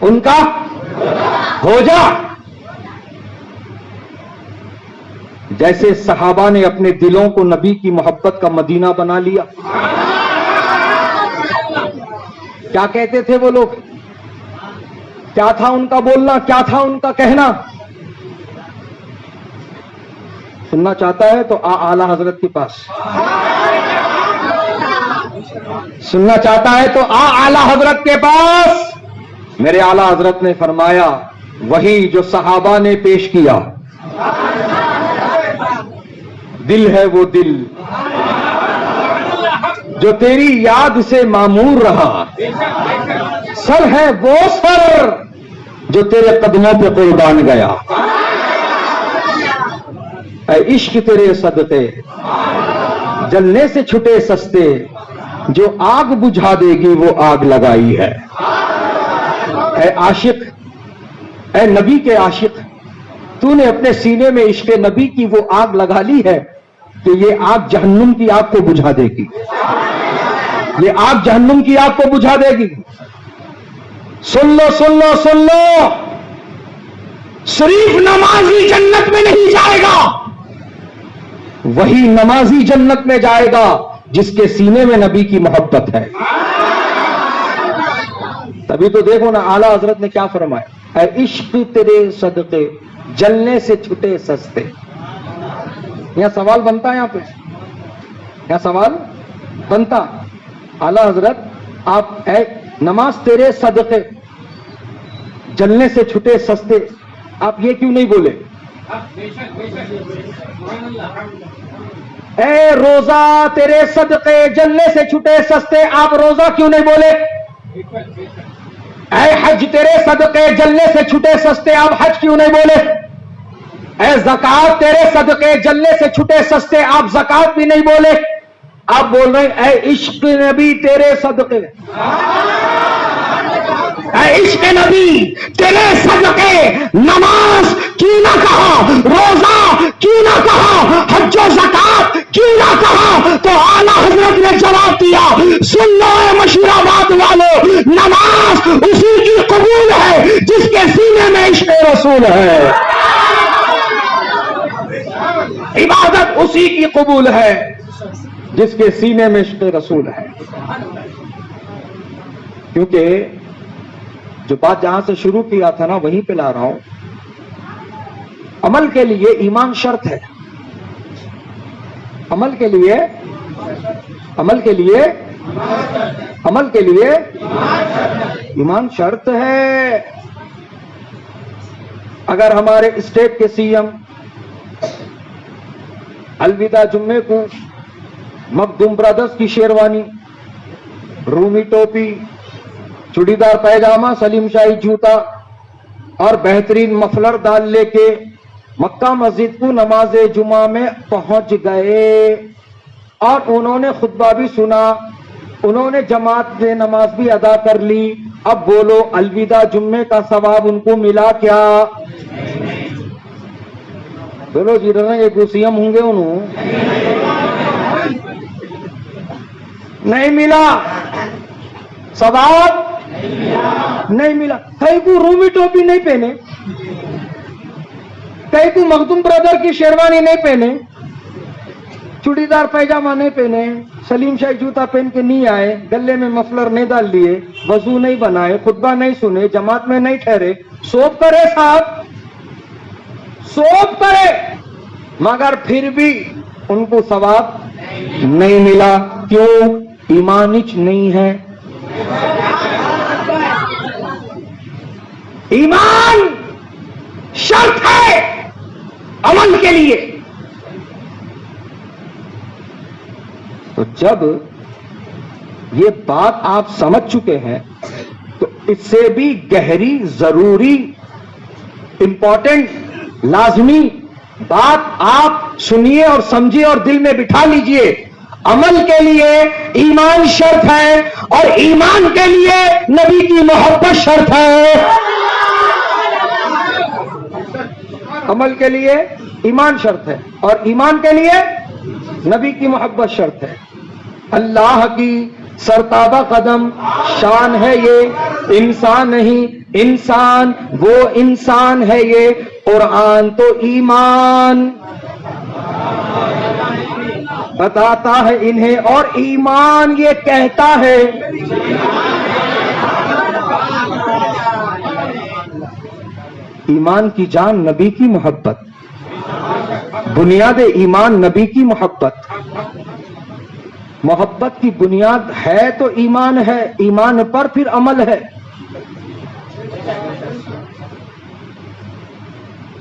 ان کا ہو جا۔ جیسے صحابہ نے اپنے دلوں کو نبی کی محبت کا مدینہ بنا لیا۔ کیا کہتے تھے وہ لوگ؟ کیا تھا ان کا بولنا؟ کیا تھا ان کا کہنا؟ سننا چاہتا ہے تو اعلی حضرت کے پاس، سننا چاہتا ہے تو اعلی حضرت کے پاس۔ میرے اعلی حضرت نے فرمایا وہی جو صحابہ نے پیش کیا، دل ہے وہ دل جو تیری یاد سے معمور رہا، سر ہے وہ سر جو تیرے قدموں پہ قربان گیا۔ اے عشق تیرے صدقے جلنے سے چھٹے سستے، جو آگ بجھا دے گی وہ آگ لگائی ہے۔ اے عاشق، اے نبی کے عاشق، تو نے اپنے سینے میں عشق نبی کی وہ آگ لگا لی ہے کہ یہ آگ جہنم کی آگ کو بجھا دے گی، یہ آگ جہنم کی آگ کو بجھا دے گی۔ سن لو سن لو سن لو، صرف نمازی جنت میں نہیں جائے گا، وہی نمازی جنت میں جائے گا جس کے سینے میں نبی کی محبت ہے۔ تبھی تو دیکھو نا اعلیٰ حضرت نے کیا فرمایا، اے عشق تیرے صدقے جلنے سے چھٹے سستے۔ یہاں سوال بنتا ہے، یہاں سوال بنتا، اعلیٰ حضرت آپ اے نماز تیرے صدقے جلنے سے چھٹے سستے، آپ یہ کیوں نہیں بولے؟ اے روزہ تیرے صدقے جلنے سے چھٹے سستے، آپ روزہ کیوں نہیں بولے؟ اے حج تیرے صدقے جلنے سے چھٹے سستے، آپ حج کیوں نہیں بولے؟ اے زکات تیرے صدقے جلنے سے چھٹے سستے، آپ زکات بھی نہیں بولے۔ آپ بول رہے ہیں اے عشق نبی تیرے صدقے، اے عشق نبی تیرے صدقے نماز کیوں نہ کہا، روزہ کیوں نہ کہا، حج و زکات کیوں نہ کہا؟ تو اعلیٰ حضرت نے جواب دیا، سن لو اے مشیر آباد والو، نماز اسی کی قبول ہے جس کے سینے میں عشق رسول ہے، عبادت اسی کی قبول ہے جس کے سینے میں عشق رسول ہے۔ کیونکہ جو بات جہاں سے شروع کیا تھا نا وہیں پہ لا رہا ہوں، عمل کے لیے ایمان شرط ہے، عمل کے لیے ایمان شرط ہے۔ اگر ہمارے اسٹیٹ کے سی ایم الوداع جمعے کو مخدوم برادرز کی شیروانی، رومی ٹوپی، چوڑی دار پیجامہ، سلیم شاہی جوتا اور بہترین مفلر ڈال لے کے مکہ مسجد کو نماز جمعہ میں پہنچ گئے اور انہوں نے خطبہ بھی سنا، انہوں نے جماعت میں نماز بھی ادا کر لی، اب بولو الوداع جمعے کا ثواب ان کو ملا کیا؟ بولو جی رہا یہ گوسیم ہوں گے، انہوں نہیں ملا ثواب، نہیں ملا۔ کئی کو رومی ٹوپی نہیں پہنے، کئی کو مخدوم برادر کی شیروانی نہیں پہنے، چوڑی دار پیجامہ نہیں پہنے، سلیم شاہی جوتا پہن کے نہیں آئے، گلے میں مفلر نہیں ڈال لیے، وضو نہیں بنائے، خطبہ نہیں سنے، جماعت میں نہیں ٹھہرے، سوب کرے صاحب، سوب کرے، مگر پھر بھی ان کو ثواب نہیں ملا۔ کیوں؟ ایمانچ نہیں ہے۔ ایمان شرط ہے عمل کے لیے۔ تو جب یہ بات آپ سمجھ چکے ہیں تو اس سے بھی گہری، ضروری، امپورٹنٹ، لازمی بات آپ سنیے اور سمجھیے اور دل میں بٹھا لیجئے، عمل کے لیے ایمان شرط ہے اور ایمان کے لیے نبی کی محبت شرط ہے۔ عمل کے لیے ایمان شرط ہے اور ایمان کے لیے نبی کی محبت شرط ہے۔ اللہ کی سرتابہ قدم شان ہے یہ، انسان نہیں، انسان وہ انسان ہے یہ، قرآن تو ایمان بتاتا ہے انہیں اور ایمان یہ کہتا ہے۔ ایمان کی جان نبی کی محبت، بنیاد ایمان نبی کی محبت، محبت کی بنیاد ہے تو ایمان ہے، ایمان پر پھر عمل ہے۔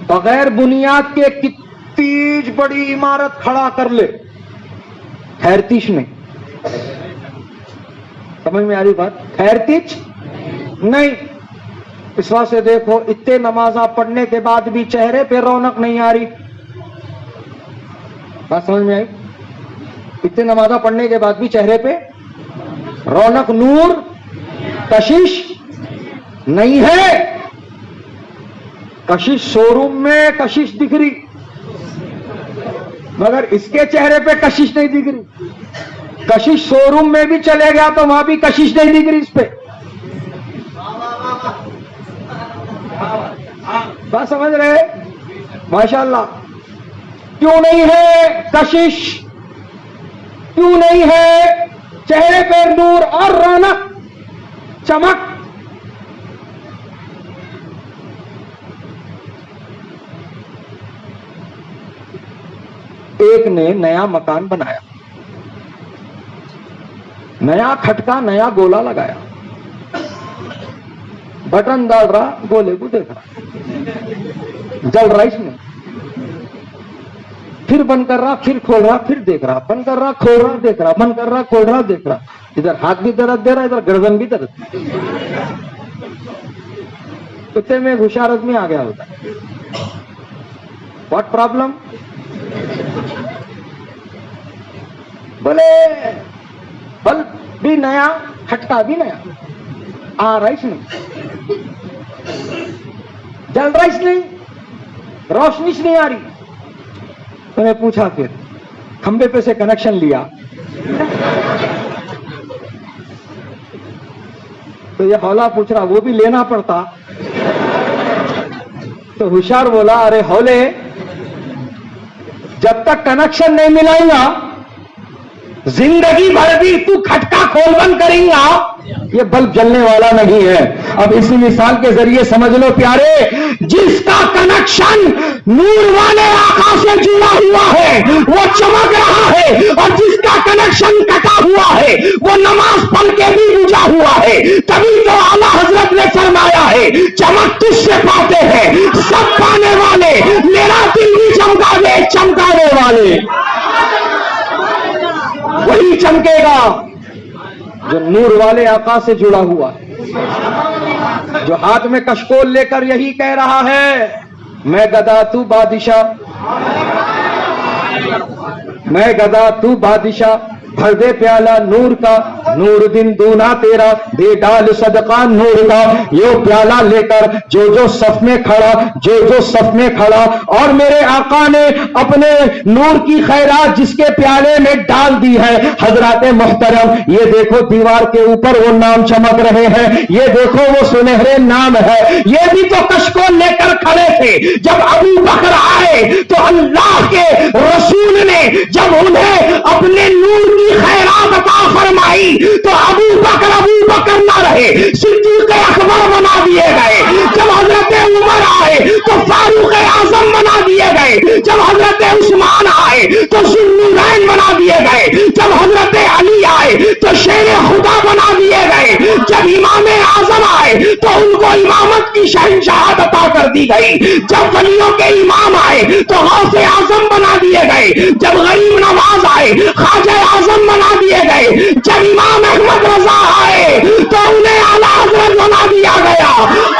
بغیر بنیاد کے کتنی تیج بڑی عمارت کھڑا کر لے، خیر تیج نہیں. سمجھ میں آ رہی بات؟ خیر تیج نہیں. اس واسطے دیکھو اتنے نمازاں پڑھنے کے بعد بھی چہرے پہ رونق نہیں آ رہی. بات سمجھ میں آئی؟ اتنے نمازاں پڑھنے کے بعد بھی چہرے پہ رونق، نور، کشش نہیں ہے. کشش شو روم میں کشش دکھ رہی، مگر اس کے چہرے پہ کشش نہیں دکھ رہی. کشش شو روم میں بھی چلے گیا تو وہاں بھی کشش نہیں دکھ رہی اس پہ. بات سمجھ رہے؟ ماشاءاللہ. کیوں نہیں ہے کشش؟ کیوں نہیں ہے چہرے پہ نور اور رونق، چمک؟ ایک نے نیا مکان بنایا، نیا کھٹکا، نیا گولا لگایا، بٹن ڈال رہا، گولے کو دیکھ رہا، جل رہا اس میں، پھر بند کر رہا، پھر کھول رہا، پھر دیکھ رہا، بند کر رہا، کھول رہا، دیکھ رہا، بند کر رہا، کھول رہا، دیکھ رہا. ادھر ہاتھ بھی درد دے رہا، ادھر گردن بھی درد. کتے میں ہوشیار آدمی آ گیا ہوتا ہے. What problem? بولے بلب بھی نیا، کھٹکا بھی نیا، آ رہا اس نہیں، جل رہا اس نہیں، روشنی نہیں آ رہی. تو نے پوچھا پھر کھمبے پہ سے کنیکشن لیا تو یہ حولا پوچھ رہا وہ بھی لینا پڑتا. تو ہوشیار بولا ارے حولے جب تک کنیکشن نہیں ملائیں گا زندگی بھر بھی تو کھٹکا کھول بند کریں گا، یہ بلب جلنے والا نہیں ہے. اب اسی مثال کے ذریعے سمجھ لو پیارے، جس کا کنیکشن نور والے آقا سے جڑا ہوا ہے وہ چمک رہا ہے، اور جس کا کنیکشن کٹا ہوا ہے وہ نماز پڑھ کے بھی بجھا ہوا ہے. تبھی تو اعلیٰ حضرت نے فرمایا ہے چمک تجھ سے پاتے ہیں سب پانے والے، میرا دل بھی چمکا دے چمکانے والے. وہی چمکے گا جو نور والے آقا سے جڑا ہوا ہے، جو ہاتھ میں کشکول لے کر یہی کہہ رہا ہے میں گدا تو بادشاہ، میں گدا تو بادشاہ، بھر دے پیالہ نور کا، نور دن دونا تیرا، دے ڈال صدقہ نور کا. یہ پیالہ لے کر جو صف میں کھڑا، جو صف میں کھڑا، اور میرے آقا نے اپنے نور کی خیرات جس کے پیالے میں ڈال دی ہے. حضرات محترم یہ دیکھو دیوار کے اوپر وہ نام چمک رہے ہیں، یہ دیکھو وہ سنہرے نام ہے. یہ بھی تو کشکول لے کر کھڑے تھے جب ابو بکر آئے تو اللہ کے رسول نے جب انہیں اپنے نور کی خیرات عطا فرمائی تو ابو بکر نہ رہے، صدیق اکبر بنا دیے گئے. جب حضرت عمر آئے تو فاروق اعظم بنا دیے گئے. جب حضرت عثمان آئے تو ذوالنورین بنا دیے گئے. جب حضرت علی آئے تو شیر خدا بنا دیے گئے. جب امام اعظم آئے تو ان کو امامت کی شہنشاہت عطا کر دی گئی. جب ولیوں کے امام آئے تو غوث اعظم بنا دیے گئے. جب غریب نواز آئے خواجہ اعظم بنا دیے گئے. جب امام احمد رضا آئے تو انہیں اعلیٰ حضرت بنا دیا گیا.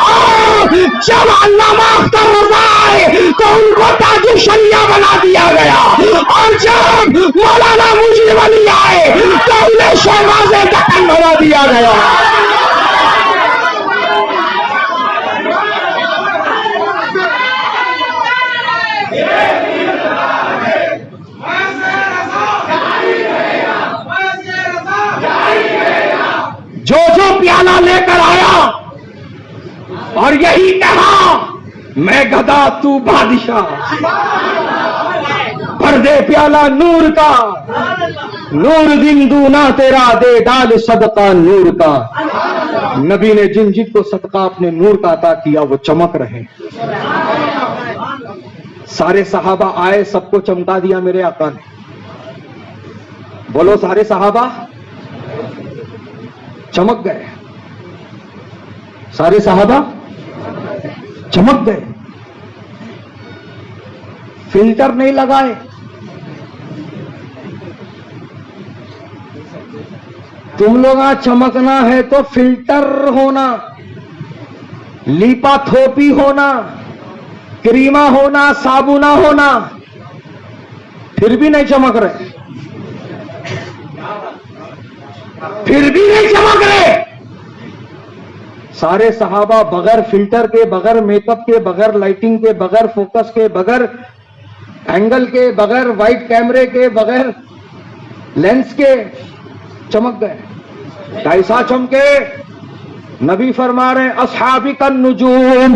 اور جب علامہ اختر رضا آئے تو ان کو تاج الشریعہ بنا دیا گیا. اور جب مولانا مجرم علی آئے تو انہیں شہباز دکن بنا دیا گیا. جو پیالہ لے کر آیا اور یہی کہا میں گدا تو بادشاہ، بھر دے پیالہ نور کا، نور دن دونا تیرا، دے ڈال صدقہ نور کا. نبی نے جن کو صدقہ اپنے نور کا عطا کیا وہ چمک رہے. سارے صحابہ آئے، سب کو چمکا دیا میرے آقا نے. بولو سارے صحابہ چمک گئے، سارے صحابہ چمک گئے. فلٹر نہیں لگائے. تم لوگ چمکنا ہے تو فلٹر ہونا, لیپا تھوپی ہونا, کریما ہونا, صابونہ ہونا, پھر بھی نہیں چمک رہے, پھر بھی نہیں چمک رہے. سارے صحابہ بغیر فلٹر کے, بغیر میک اپ کے, بغیر لائٹنگ کے, بغیر فوکس کے, بغیر اینگل کے, بغیر وائٹ کیمرے کے, بغیر لینس کے چمک گئے. کیسا چمکے؟ نبی فرما رہے ہیں اصحابی النجوم,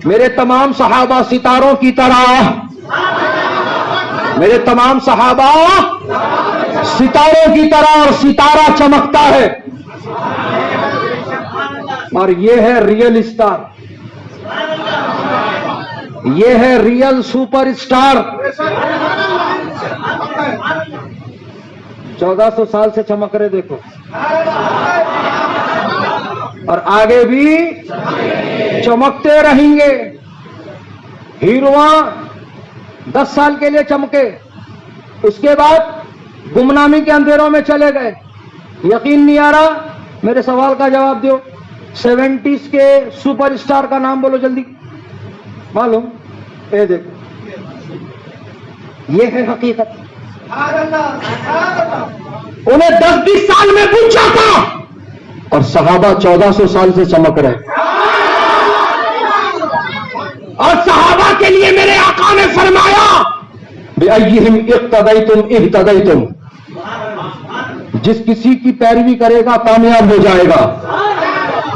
میرے تمام صحابہ ستاروں کی طرح, میرے تمام صحابہ ستاروں کی طرح, اور ستارہ چمکتا ہے. اور یہ ہے ریئل اسٹار, یہ ہے ریئل سپر اسٹار. 1400 سال سے چمک رہے دیکھو, اور آگے بھی چمکتے رہیں گے. ہیروان 10 سال کے لیے چمکے, اس کے بعد گمنامی کے اندھیروں میں چلے گئے. یقین نہیں آ رہا؟ میرے سوال کا جواب دو. 70s کے سپر اسٹار کا نام بولو جلدی. معلوم؟ اے دیکھو, یہ ہے حقیقت. انہیں 10-20 سال میں پوچھا تھا, اور صحابہ 1400 سال سے چمک رہے. اور صحابہ کے لیے میرے آقا نے فرمایا بِأَيِّهِمْ اقْتَدَيْتُمْ اهْتَدَيْتُمْ, جس کسی کی پیروی کرے گا کامیاب ہو جائے گا.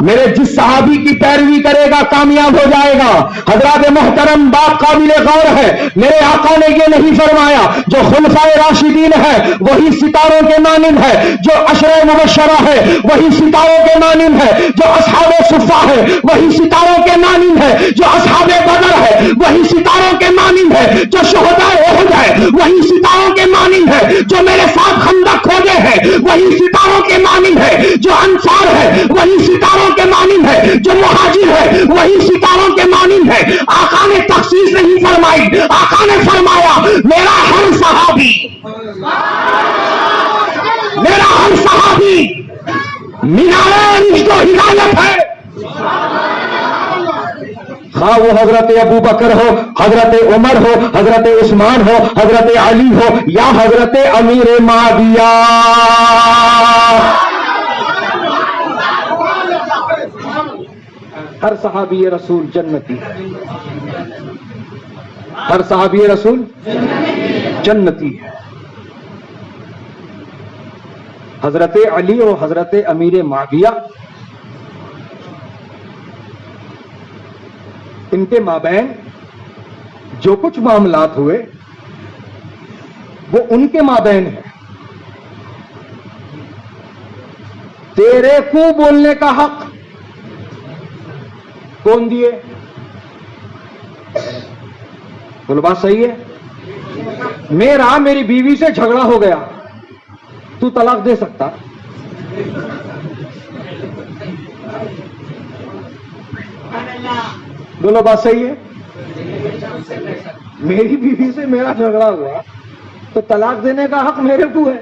میرے جس صحابی کی پیروی کرے گا کامیاب ہو جائے گا. حضرات محترم, بات قابل غور ہے. میرے آقا نے یہ نہیں فرمایا جو خلفائے راشدین ہے وہی ستاروں کے مانند ہے, جو عشرہ مبشرہ ہے وہی ستاروں کے مانند ہے, جو اصحاب صفہ ہے وہی ستاروں کے مانند ہے, جو اصحاب بدر ہے وہی ستاروں کے مانند ہے, جو شہداء احد ہے وہی ستاروں کے مانند ہے, جو میرے ساتھ خندق کھودے ہیں وہی ستاروں کے مانند ہے, جو انصار ہے وہی ستاروں کے مانند ہے, جو مہاجر ہے وہی ستاروں کے مانند ہے. آقا نے تخصیص نہیں فرمائی, آقا نے فرمایا میرا ہر صحابی, میرا ہر صحابی مینار رشد و ہدایت ہے. خواہ وہ حضرت ابو بکر ہو, حضرت عمر ہو, حضرت عثمان ہو, حضرت علی ہو, یا حضرت امیر معاویہ. ہر صحابی رسول جنتی ہے, ہر صحابی رسول جنتی ہے. حضرت علی اور حضرت امیر معاویہ, ان کے مابین جو کچھ معاملات ہوئے وہ ان کے مابین ہے. تیرے کو بولنے کا حق کون دیے؟ بولو بات صحیح ہے. میری بیوی سے جھگڑا ہو گیا, تو طلاق دے سکتا؟ بولو بات صحیح ہے. میری بیوی سے میرا جھگڑا ہوا تو طلاق دینے کا حق میرے کو ہے,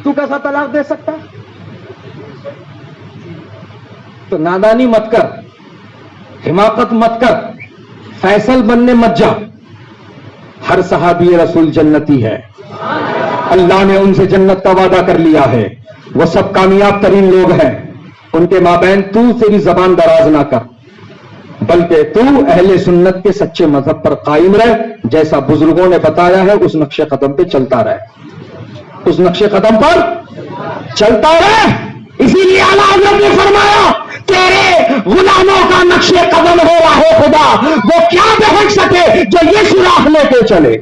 تو کیسا طلاق دے سکتا؟ تو نادانی مت کر, حماقت مت کر, فیصل بننے مت جا. ہر صحابی رسول جنتی ہے, اللہ نے ان سے جنت کا وعدہ کر لیا ہے. وہ سب کامیاب ترین لوگ ہیں. ان کے مابین تو سے بھی زبان دراز نہ کر, بلکہ تو اہل سنت کے سچے مذہب پر قائم رہ. جیسا بزرگوں نے بتایا ہے اس نقش قدم پہ چلتا رہ, اس نقش قدم پر چلتا رہ. اسی لیے اعلیٰ حضرت نے فرمایا تیرے غلاموں کا نقش قدم ہو رہا ہے خدا, وہ کیا بہک سکے جو یہ سوراخ لے کے چلے.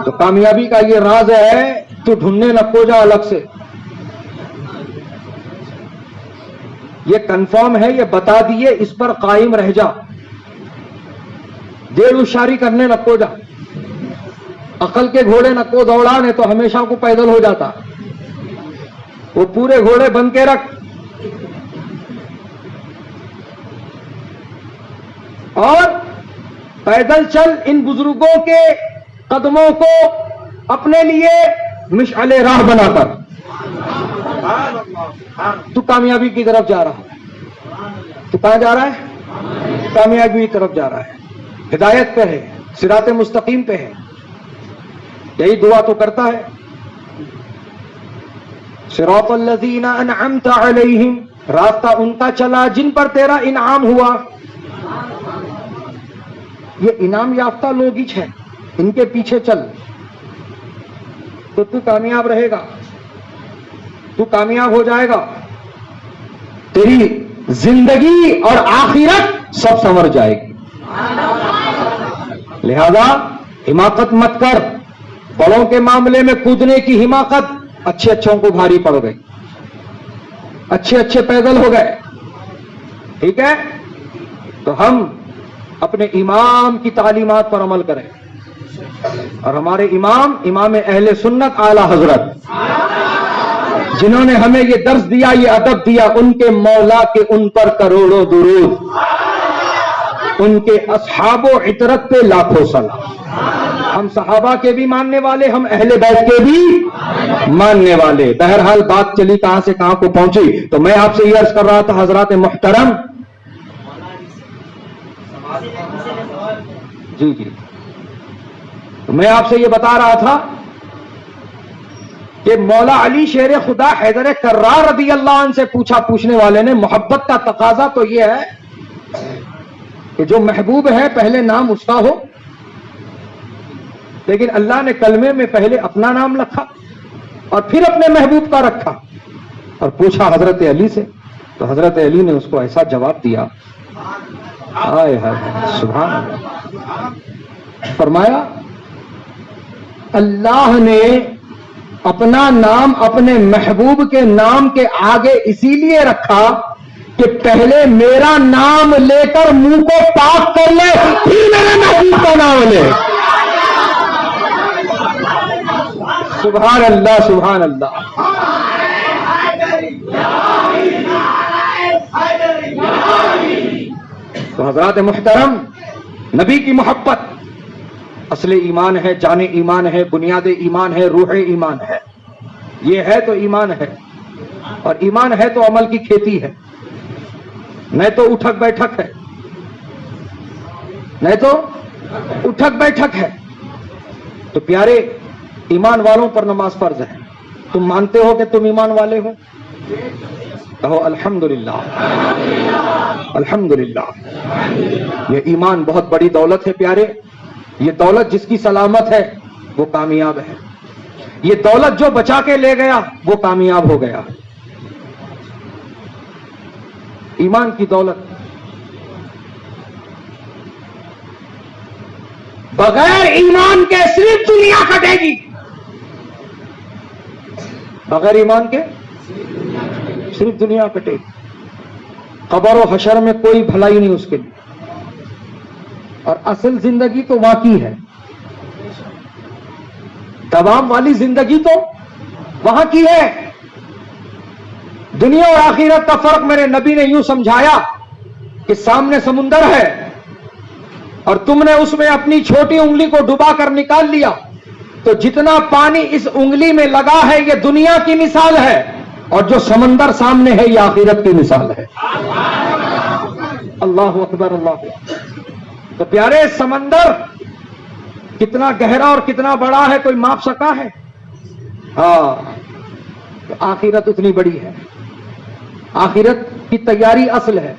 تو کامیابی کا یہ راز ہے, تو ڈھونڈنے نہ کو جا الگ سے. یہ کنفرم ہے, یہ بتا دیے, اس پر قائم رہ جا. دیر ہوشیاری کرنے نہ کو جا. عقل کے گھوڑے نہ کو دوڑانے تو ہمیشہ کو پیدل ہو جاتا. وہ پورے گھوڑے بن کے رکھ. اور پیدل چل ان بزرگوں کے قدموں کو اپنے لیے مشعل راہ بنا کر تو کامیابی کی طرف جا رہا ہے. تو کہاں جا رہا ہے؟ کامیابی کی طرف جا رہا ہے، ہدایت پہ ہے، صراط مستقیم پہ ہے. یہی دعا تو کرتا ہے، صراط الذین انعمت علیہم، راستہ ان کا چلا جن پر تیرا انعام ہوا. یہ انعام یافتہ لوگ ہی ہیں، ان کے پیچھے چل تو کامیاب رہے گا، تو کامیاب ہو جائے گا، تیری زندگی اور آخرت سب سنور جائے گی. لہذا حماقت مت کر. بڑوں کے معاملے میں کودنے کی حماقت اچھے اچھوں کو بھاری پڑ گئی، اچھے اچھے پیدل ہو گئے. ٹھیک ہے، تو ہم اپنے امام کی تعلیمات پر عمل کریں، اور ہمارے امام اہل سنت اعلی حضرت جنہوں نے ہمیں یہ درس دیا، یہ ادب دیا، ان کے مولا کے ان پر کروڑوں درود، ان کے اصحاب و عطرت پہ لاکھوں سلام. ہم صحابہ کے بھی ماننے والے، ہم اہل بیت کے بھی ماننے والے. بہرحال بات چلی کہاں سے کہاں کو پہنچی. تو میں آپ سے یہ عرض کر رہا تھا حضرات محترم، جی میں آپ سے یہ بتا رہا تھا کہ مولا علی شیر خدا حیدر کرار رضی اللہ عنہ سے پوچھنے والے نے، محبت کا تقاضا تو یہ ہے کہ جو محبوب ہے پہلے نام اس کا ہو، لیکن اللہ نے کلمے میں پہلے اپنا نام رکھا اور پھر اپنے محبوب کا رکھا. اور پوچھا حضرت علی سے، تو حضرت علی نے اس کو ایسا جواب دیا، ہائے ہائے سبحان اللہ. فرمایا اللہ نے اپنا نام اپنے محبوب کے نام کے آگے اسی لیے رکھا کہ پہلے میرا نام لے کر منہ کو پاک کر لے، پھر میرے محبوب کا نام لے. سبحان اللہ سبحان اللہ. تو حضرات محترم، نبی کی محبت اصل ایمان ہے، جان ایمان ہے، بنیاد ایمان ہے، روح ایمان ہے. یہ ہے تو ایمان ہے، اور ایمان ہے تو عمل کی کھیتی ہے، نہیں تو اٹھک بیٹھک ہے، نہیں تو اٹھک بیٹھک ہے. تو پیارے، ایمان والوں پر نماز فرض ہے. تم مانتے ہو کہ تم ایمان والے ہو؟ کہو الحمدللہ الحمدللہ. یہ ایمان بہت بڑی دولت ہے پیارے. یہ دولت جس کی سلامت ہے وہ کامیاب ہے. یہ دولت جو بچا کے لے گیا وہ کامیاب ہو گیا. ایمان کی دولت بغیر ایمان کے صرف دنیا کٹے گی، بغیر ایمان کے صرف دنیا کٹے گی. قبر و حشر میں کوئی بھلائی نہیں اس کے لیے. اور اصل زندگی تو واقعی ہے، دوام والی زندگی تو وہاں کی ہے. دنیا اور آخرت کا فرق میرے نبی نے یوں سمجھایا کہ سامنے سمندر ہے اور تم نے اس میں اپنی چھوٹی انگلی کو ڈبا کر نکال لیا، تو جتنا پانی اس انگلی میں لگا ہے یہ دنیا کی مثال ہے، اور جو سمندر سامنے ہے یہ آخرت کی مثال ہے. اللہ اکبر اللہ اکبر. تو پیارے، سمندر کتنا گہرا اور کتنا بڑا ہے کوئی ماپ سکا ہے؟ ہاں، آخرت اتنی بڑی ہے. آخرت کی تیاری اصل ہے.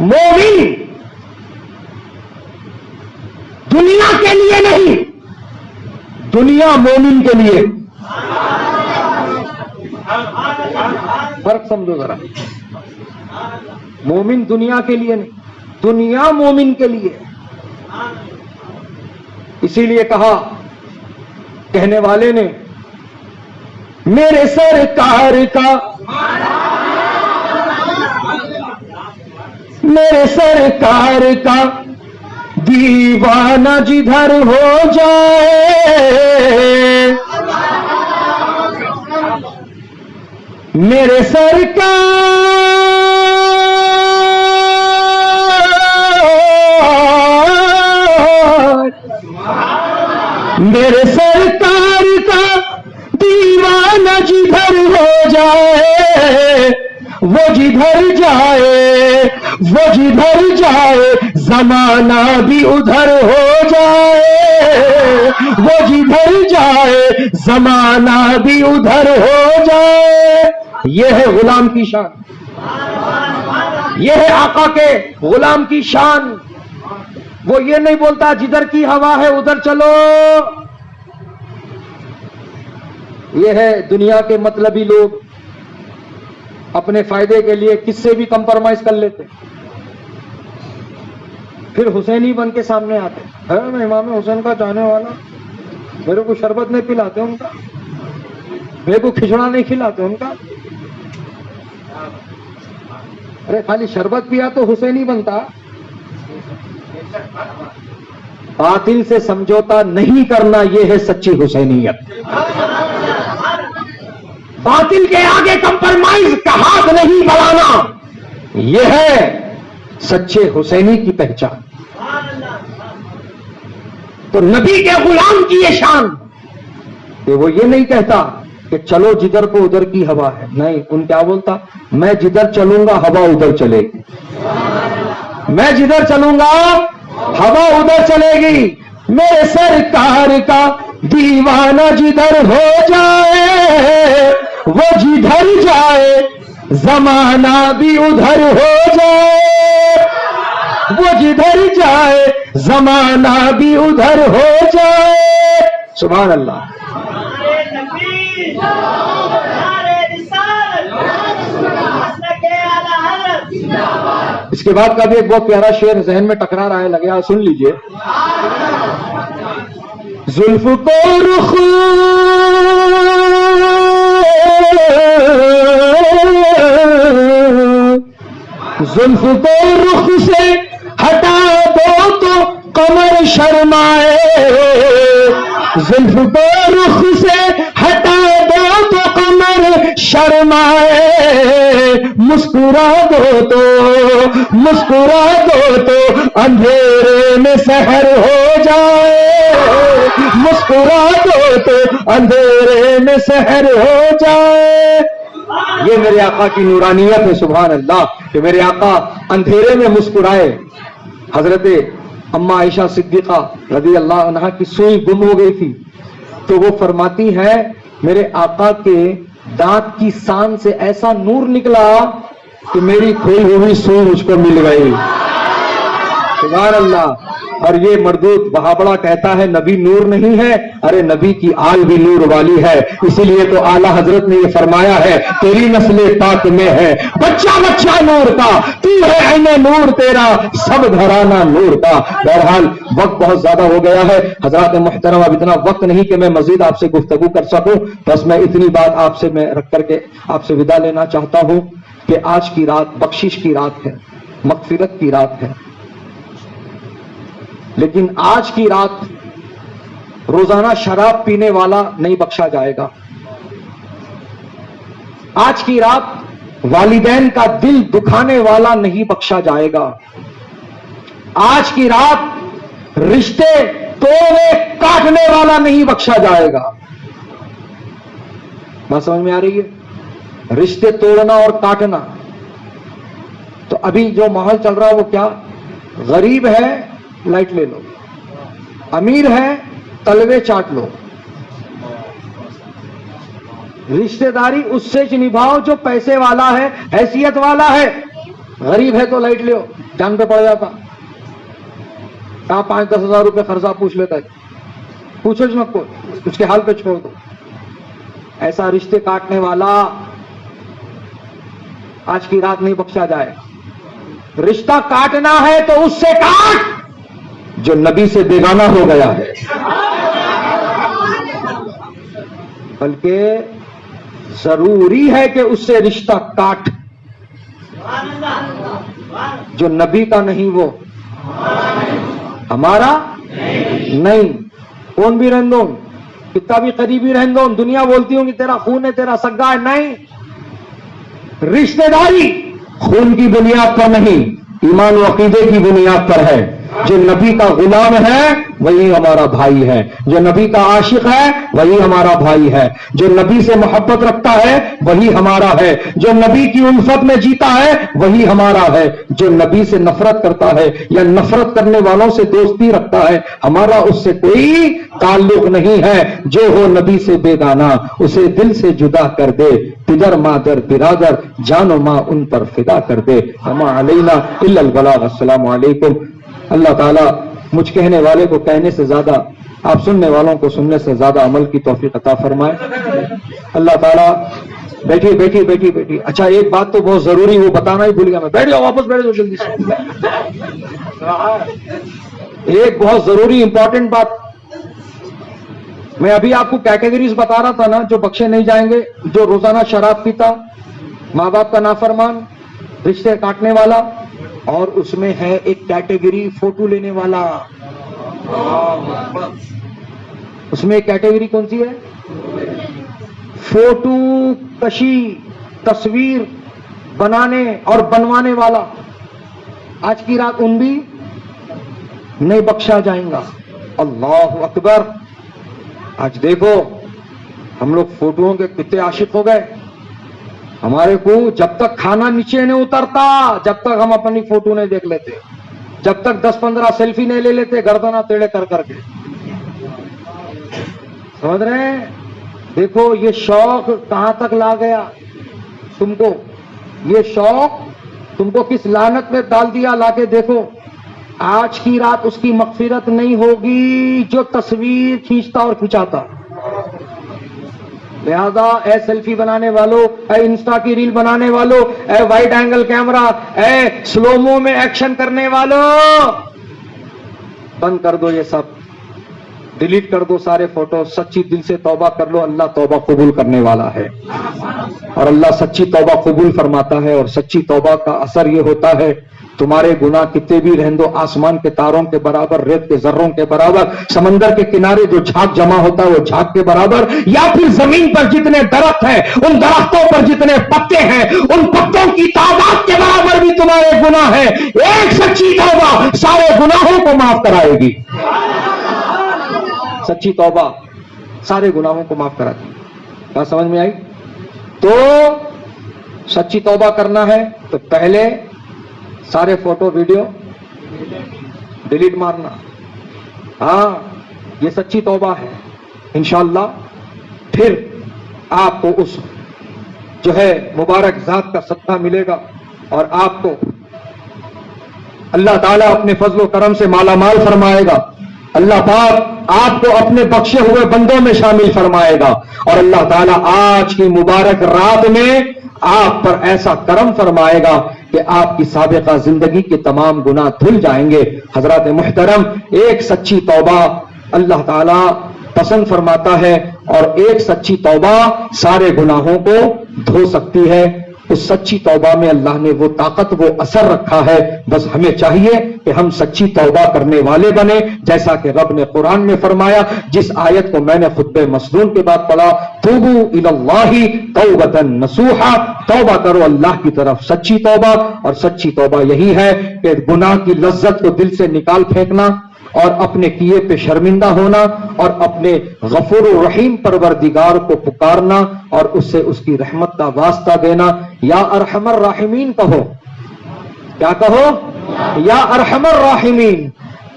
مومن دنیا کے لیے نہیں، دنیا مومن کے لیے. فرق سمجھو ذرا. مومن دنیا کے لیے نہیں، دنیا مومن کے لیے. اسی لیے کہا کہنے والے نے، میرے سرکار کا، میرے سرکار کا دیوانہ جدھر ہو جائے، میرے سرکار میرے سرکار کا دیوانہ جدھر ہو جائے، وہ جدھر جائے، وہ جدھر جائے زمانہ بھی ادھر ہو جائے، وہ جدھر جائے زمانہ بھی ادھر ہو جائے. یہ ہے غلام کی شان، یہ ہے آقا کے غلام کی شان. وہ یہ نہیں بولتا جدھر کی ہوا ہے ادھر چلو. یہ ہے دنیا کے مطلبی لوگ اپنے فائدے کے لیے کس سے بھی کمپرمائز کر لیتے، پھر حسینی بن کے سامنے آتے. میں امام حسین کا چاہنے والا، میرے کو شربت نہیں پلاتے ان کا، میرے کو کھچڑا نہیں کھلاتے ان کا. ارے خالی شربت پیا تو حسینی بنتا. باطل سے سمجھوتا نہیں کرنا، یہ ہے سچی حسینیت. باطل کے آگے کمپرمائز کا ہاتھ نہیں بڑھانا، یہ ہے سچے حسینی کی پہچان. تو نبی کے غلام کی یہ شان کہ وہ یہ نہیں کہتا کہ چلو جدھر کو ادھر کی ہوا ہے، نہیں. ان کیا بولتا، میں جدھر چلوں گا ہوا ادھر چلے گی، میں جدھر چلوں گا ہوا ادھر چلے گی. میرے سرکار کا دیوانہ جدھر ہو جائے، وہ جدھر جائے زمانہ بھی ادھر ہو جائے، وہ جدھر جائے زمانہ بھی ادھر ہو جائے. سبحان اللہ. اس کے بعد کا بھی ایک بہت پیارا شعر ذہن میں ٹکرا رہا ہے، لگے سن لیجئے. زلف کو رخ زلف کو رخ سے ہٹا دو تو قمر شرمائے، زلف کو رخ سے ہٹا دو تو قمر شرمائے، مسکرا دو تو مسکرا دو تو اندھیرے میں سحر ہو جائے، مسکرا دو تو اندھیرے میں سحر ہو جائے. یہ میرے آقا کی نورانیت ہے. سبحان اللہ کہ میرے آقا اندھیرے میں مسکرائے. حضرت اما عائشہ صدیقہ رضی اللہ عنہا کی سوئی گم ہو گئی تھی، تو وہ فرماتی ہے میرے آقا کے دانت کی سان سے ایسا نور نکلا کہ میری کھوئی ہوئی سوئی مجھ کو مل گئی. سبحان اللہ. اور یہ مردود بہابڑا کہتا ہے نبی نور نہیں ہے، ارے نبی کی آل بھی نور والی ہے. اسی لیے تو اعلیٰ حضرت نے یہ فرمایا ہے تیری نسل پاک میں ہے بچہ بچہ نور کا، تو ہے عین نور تیرا سب گھرانہ نور کا. بہرحال وقت بہت زیادہ ہو گیا ہے حضرات محترم، اب اتنا وقت نہیں کہ میں مزید آپ سے گفتگو کر سکوں. بس میں اتنی بات آپ سے میں رکھ کر کے آپ سے ودا لینا چاہتا ہوں کہ آج کی رات بخشش کی رات ہے، مغفرت کی رات ہے. لیکن آج کی رات روزانہ شراب پینے والا نہیں بخشا جائے گا. آج کی رات والدین کا دل دکھانے والا نہیں بخشا جائے گا. آج کی رات رشتے توڑنے کاٹنے والا نہیں بخشا جائے گا. بات سمجھ میں آ رہی ہے؟ رشتے توڑنا اور کاٹنا. تو ابھی جو ماحول چل رہا ہے وہ کیا، غریب ہے لائٹ لے لو، امیر ہے تلوے چاٹ لو. رشتہ داری اس سے نبھاؤ جو پیسے والا ہے، حیثیت والا ہے. غریب ہے تو لائٹ لو، جان پہ پڑ جاتا. کہاں 5-10 ہزار روپے خرچہ پوچھ لیتا ہے، پوچھو اس کو، اس کے حال پہ چھوڑ دو. ایسا رشتے کاٹنے والا آج کی رات نہیں بخشا جائے. رشتہ کاٹنا ہے تو اس سے کاٹ جو نبی سے بیگانہ ہو گیا ہے، بلکہ ضروری ہے کہ اس سے رشتہ کاٹ. جو نبی کا نہیں وہ ہمارا نہیں. کون بھی رہن دو، کتنا بھی قریبی رہن دو، دنیا بولتی ہوں کہ تیرا خون ہے، تیرا سگا ہے، نہیں. رشتہ داری خون کی بنیاد پر نہیں، ایمان و عقیدے کی بنیاد پر ہے. جو نبی کا غلام ہے وہی ہمارا بھائی ہے، جو نبی کا عاشق ہے وہی ہمارا بھائی ہے، جو نبی سے محبت رکھتا ہے وہی ہمارا ہے، جو نبی کی الفت میں جیتا ہے وہی ہمارا ہے، جو نبی سے نفرت کرتا ہے یا نفرت کرنے والوں سے دوستی رکھتا ہے ہمارا اس سے کوئی تعلق نہیں ہے۔ جو ہو نبی سے بیگانہ اسے دل سے جدا کر دے، پدر مادر برادر جان و ماں ان پر فدا کر دے، وما علینا الا البلاغ۔ السلام علیکم۔ اللہ تعالیٰ مجھ کہنے والے کو کہنے سے زیادہ، آپ سننے والوں کو سننے سے زیادہ عمل کی توفیق عطا فرمائے۔ اللہ تعالیٰ بیٹھی بیٹھی بیٹھی بیٹھی اچھا ایک بات تو بہت ضروری وہ بتانا ہی بھول گیا میں، بیٹھ جاؤ واپس بیٹھ جاؤ جلدی سے۔ ایک بہت ضروری امپورٹنٹ بات، میں ابھی آپ کو کیٹیگریز بتا رہا تھا نا جو بخشے نہیں جائیں گے، جو روزانہ شراب پیتا، ماں باپ کا نافرمان، رشتے کاٹنے والا، اور اس میں ہے ایک کیٹیگری فوٹو لینے والا۔ اس میں ایک کیٹیگری کون سی ہے؟ فوٹو کشی، تصویر بنانے اور بنوانے والا۔ آج کی رات ان بھی نہیں بخشا جائیں گا۔ اللہ اکبر۔ آج دیکھو ہم لوگ فوٹوؤں کے کتنے عاشق ہو گئے، ہمارے کو جب تک کھانا نیچے نہیں اترتا جب تک ہم اپنی فوٹو نہیں دیکھ لیتے، جب تک 10-15 سیلفی نہیں لے لیتے گردنا ٹیڑے کر کر کے۔ سمجھ رہے ہیں؟ دیکھو یہ شوق کہاں تک لا گیا تم کو، یہ شوق تم کو کس لعنت میں ڈال دیا لا کے۔ دیکھو آج کی رات اس کی مغفرت نہیں ہوگی جو تصویر کھینچتا اور کھنچاتا۔ لہذا اے سیلفی بنانے والوں، اے انسٹا کی ریل بنانے والوں، اے وائڈ اینگل کیمرہ، اے سلومو میں ایکشن کرنے والوں، بند کر دو یہ سب، ڈیلیٹ کر دو سارے فوٹو، سچی دل سے توبہ کر لو۔ اللہ توبہ قبول کرنے والا ہے، اور اللہ سچی توبہ قبول فرماتا ہے، اور سچی توبہ کا اثر یہ ہوتا ہے تمہارے گناہ کتنے بھی رہن دو، آسمان کے تاروں کے برابر، ریت کے ذروں کے برابر، سمندر کے کنارے جو جھاگ جمع ہوتا ہے وہ جھاگ کے برابر، یا پھر زمین پر جتنے درخت ہیں ان درختوں پر جتنے پتے ہیں ان پتوں کی تعداد کے برابر بھی تمہارے گناہ ہیں۔ ایک سچی توبہ سارے گناہوں کو معاف کرائے گی۔ سچی توبہ سارے گناہوں کو معاف کراتی ہے۔ بات سمجھ میں آئی؟ تو سچی توبہ کرنا ہے تو پہلے سارے فوٹو ویڈیو ڈیلیٹ مارنا۔ ہاں یہ سچی توبہ ہے۔ انشاءاللہ پھر آپ کو اس جو ہے مبارک ذات کا صدقہ ملے گا، اور آپ کو اللہ تعالیٰ اپنے فضل و کرم سے مالا مال فرمائے گا۔ اللہ پاک آپ کو اپنے بخشے ہوئے بندوں میں شامل فرمائے گا، اور اللہ تعالیٰ آج کی مبارک رات میں آپ پر ایسا کرم فرمائے گا کہ آپ کی سابقہ زندگی کے تمام گناہ دھل جائیں گے۔ حضرات محترم، ایک سچی توبہ اللہ تعالیٰ پسند فرماتا ہے، اور ایک سچی توبہ سارے گناہوں کو دھو سکتی ہے۔ اس سچی توبہ میں اللہ نے وہ طاقت، وہ اثر رکھا ہے، بس ہمیں چاہیے کہ ہم سچی توبہ کرنے والے بنیں، جیسا کہ رب نے قرآن میں فرمایا، جس آیت کو میں نے خطبہ مسنون کے بعد پڑھا، توبوا الی اللہ توبۃ نصوحا، توبہ کرو اللہ کی طرف سچی توبہ۔ اور سچی توبہ یہی ہے کہ گناہ کی لذت کو دل سے نکال پھینکنا، اور اپنے کیے پہ شرمندہ ہونا، اور اپنے غفور الرحیم پروردگار کو پکارنا، اور اس سے اس کی رحمت کا واسطہ دینا۔ یا ارحم الراحمین کہو، کیا کہو؟ یا ارحم الراحمین،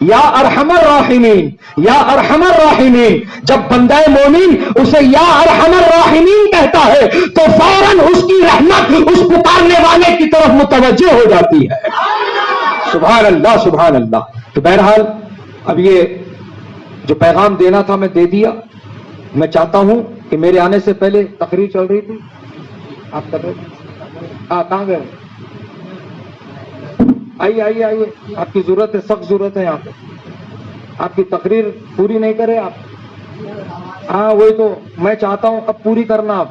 یا ارحم الراحمین، یا ارحم الراحمین۔ جب بندہ مومن اسے یا ارحم الراحمین کہتا ہے تو فوراً اس کی رحمت اس پکارنے والے کی طرف متوجہ ہو جاتی ہے۔ سبحان اللہ، سبحان اللہ۔ تو بہرحال اب یہ جو پیغام دینا تھا میں دے دیا۔ میں چاہتا ہوں کہ میرے آنے سے پہلے تقریر چل رہی تھی، آپ کر رہے تھے، کہاں گئے؟ آئیے آئیے آئیے، آپ کی ضرورت ہے، سخت ضرورت ہے یہاں پہ۔ آپ کی تقریر پوری نہیں کرے آپ؟ ہاں وہی تو میں چاہتا ہوں اب پوری کرنا۔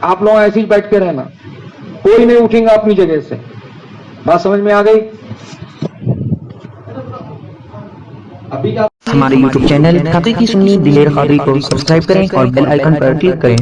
آپ لوگ ایسے ہی بیٹھ کے رہنا، کوئی نہیں اٹھیں گا اپنی جگہ سے۔ بات سمجھ میں آ گئی؟ ہمارے YouTube چینل حقیقی سنی دلیر قادری کو سبسکرائب کریں اور بیل آئیکن پر کلک کریں۔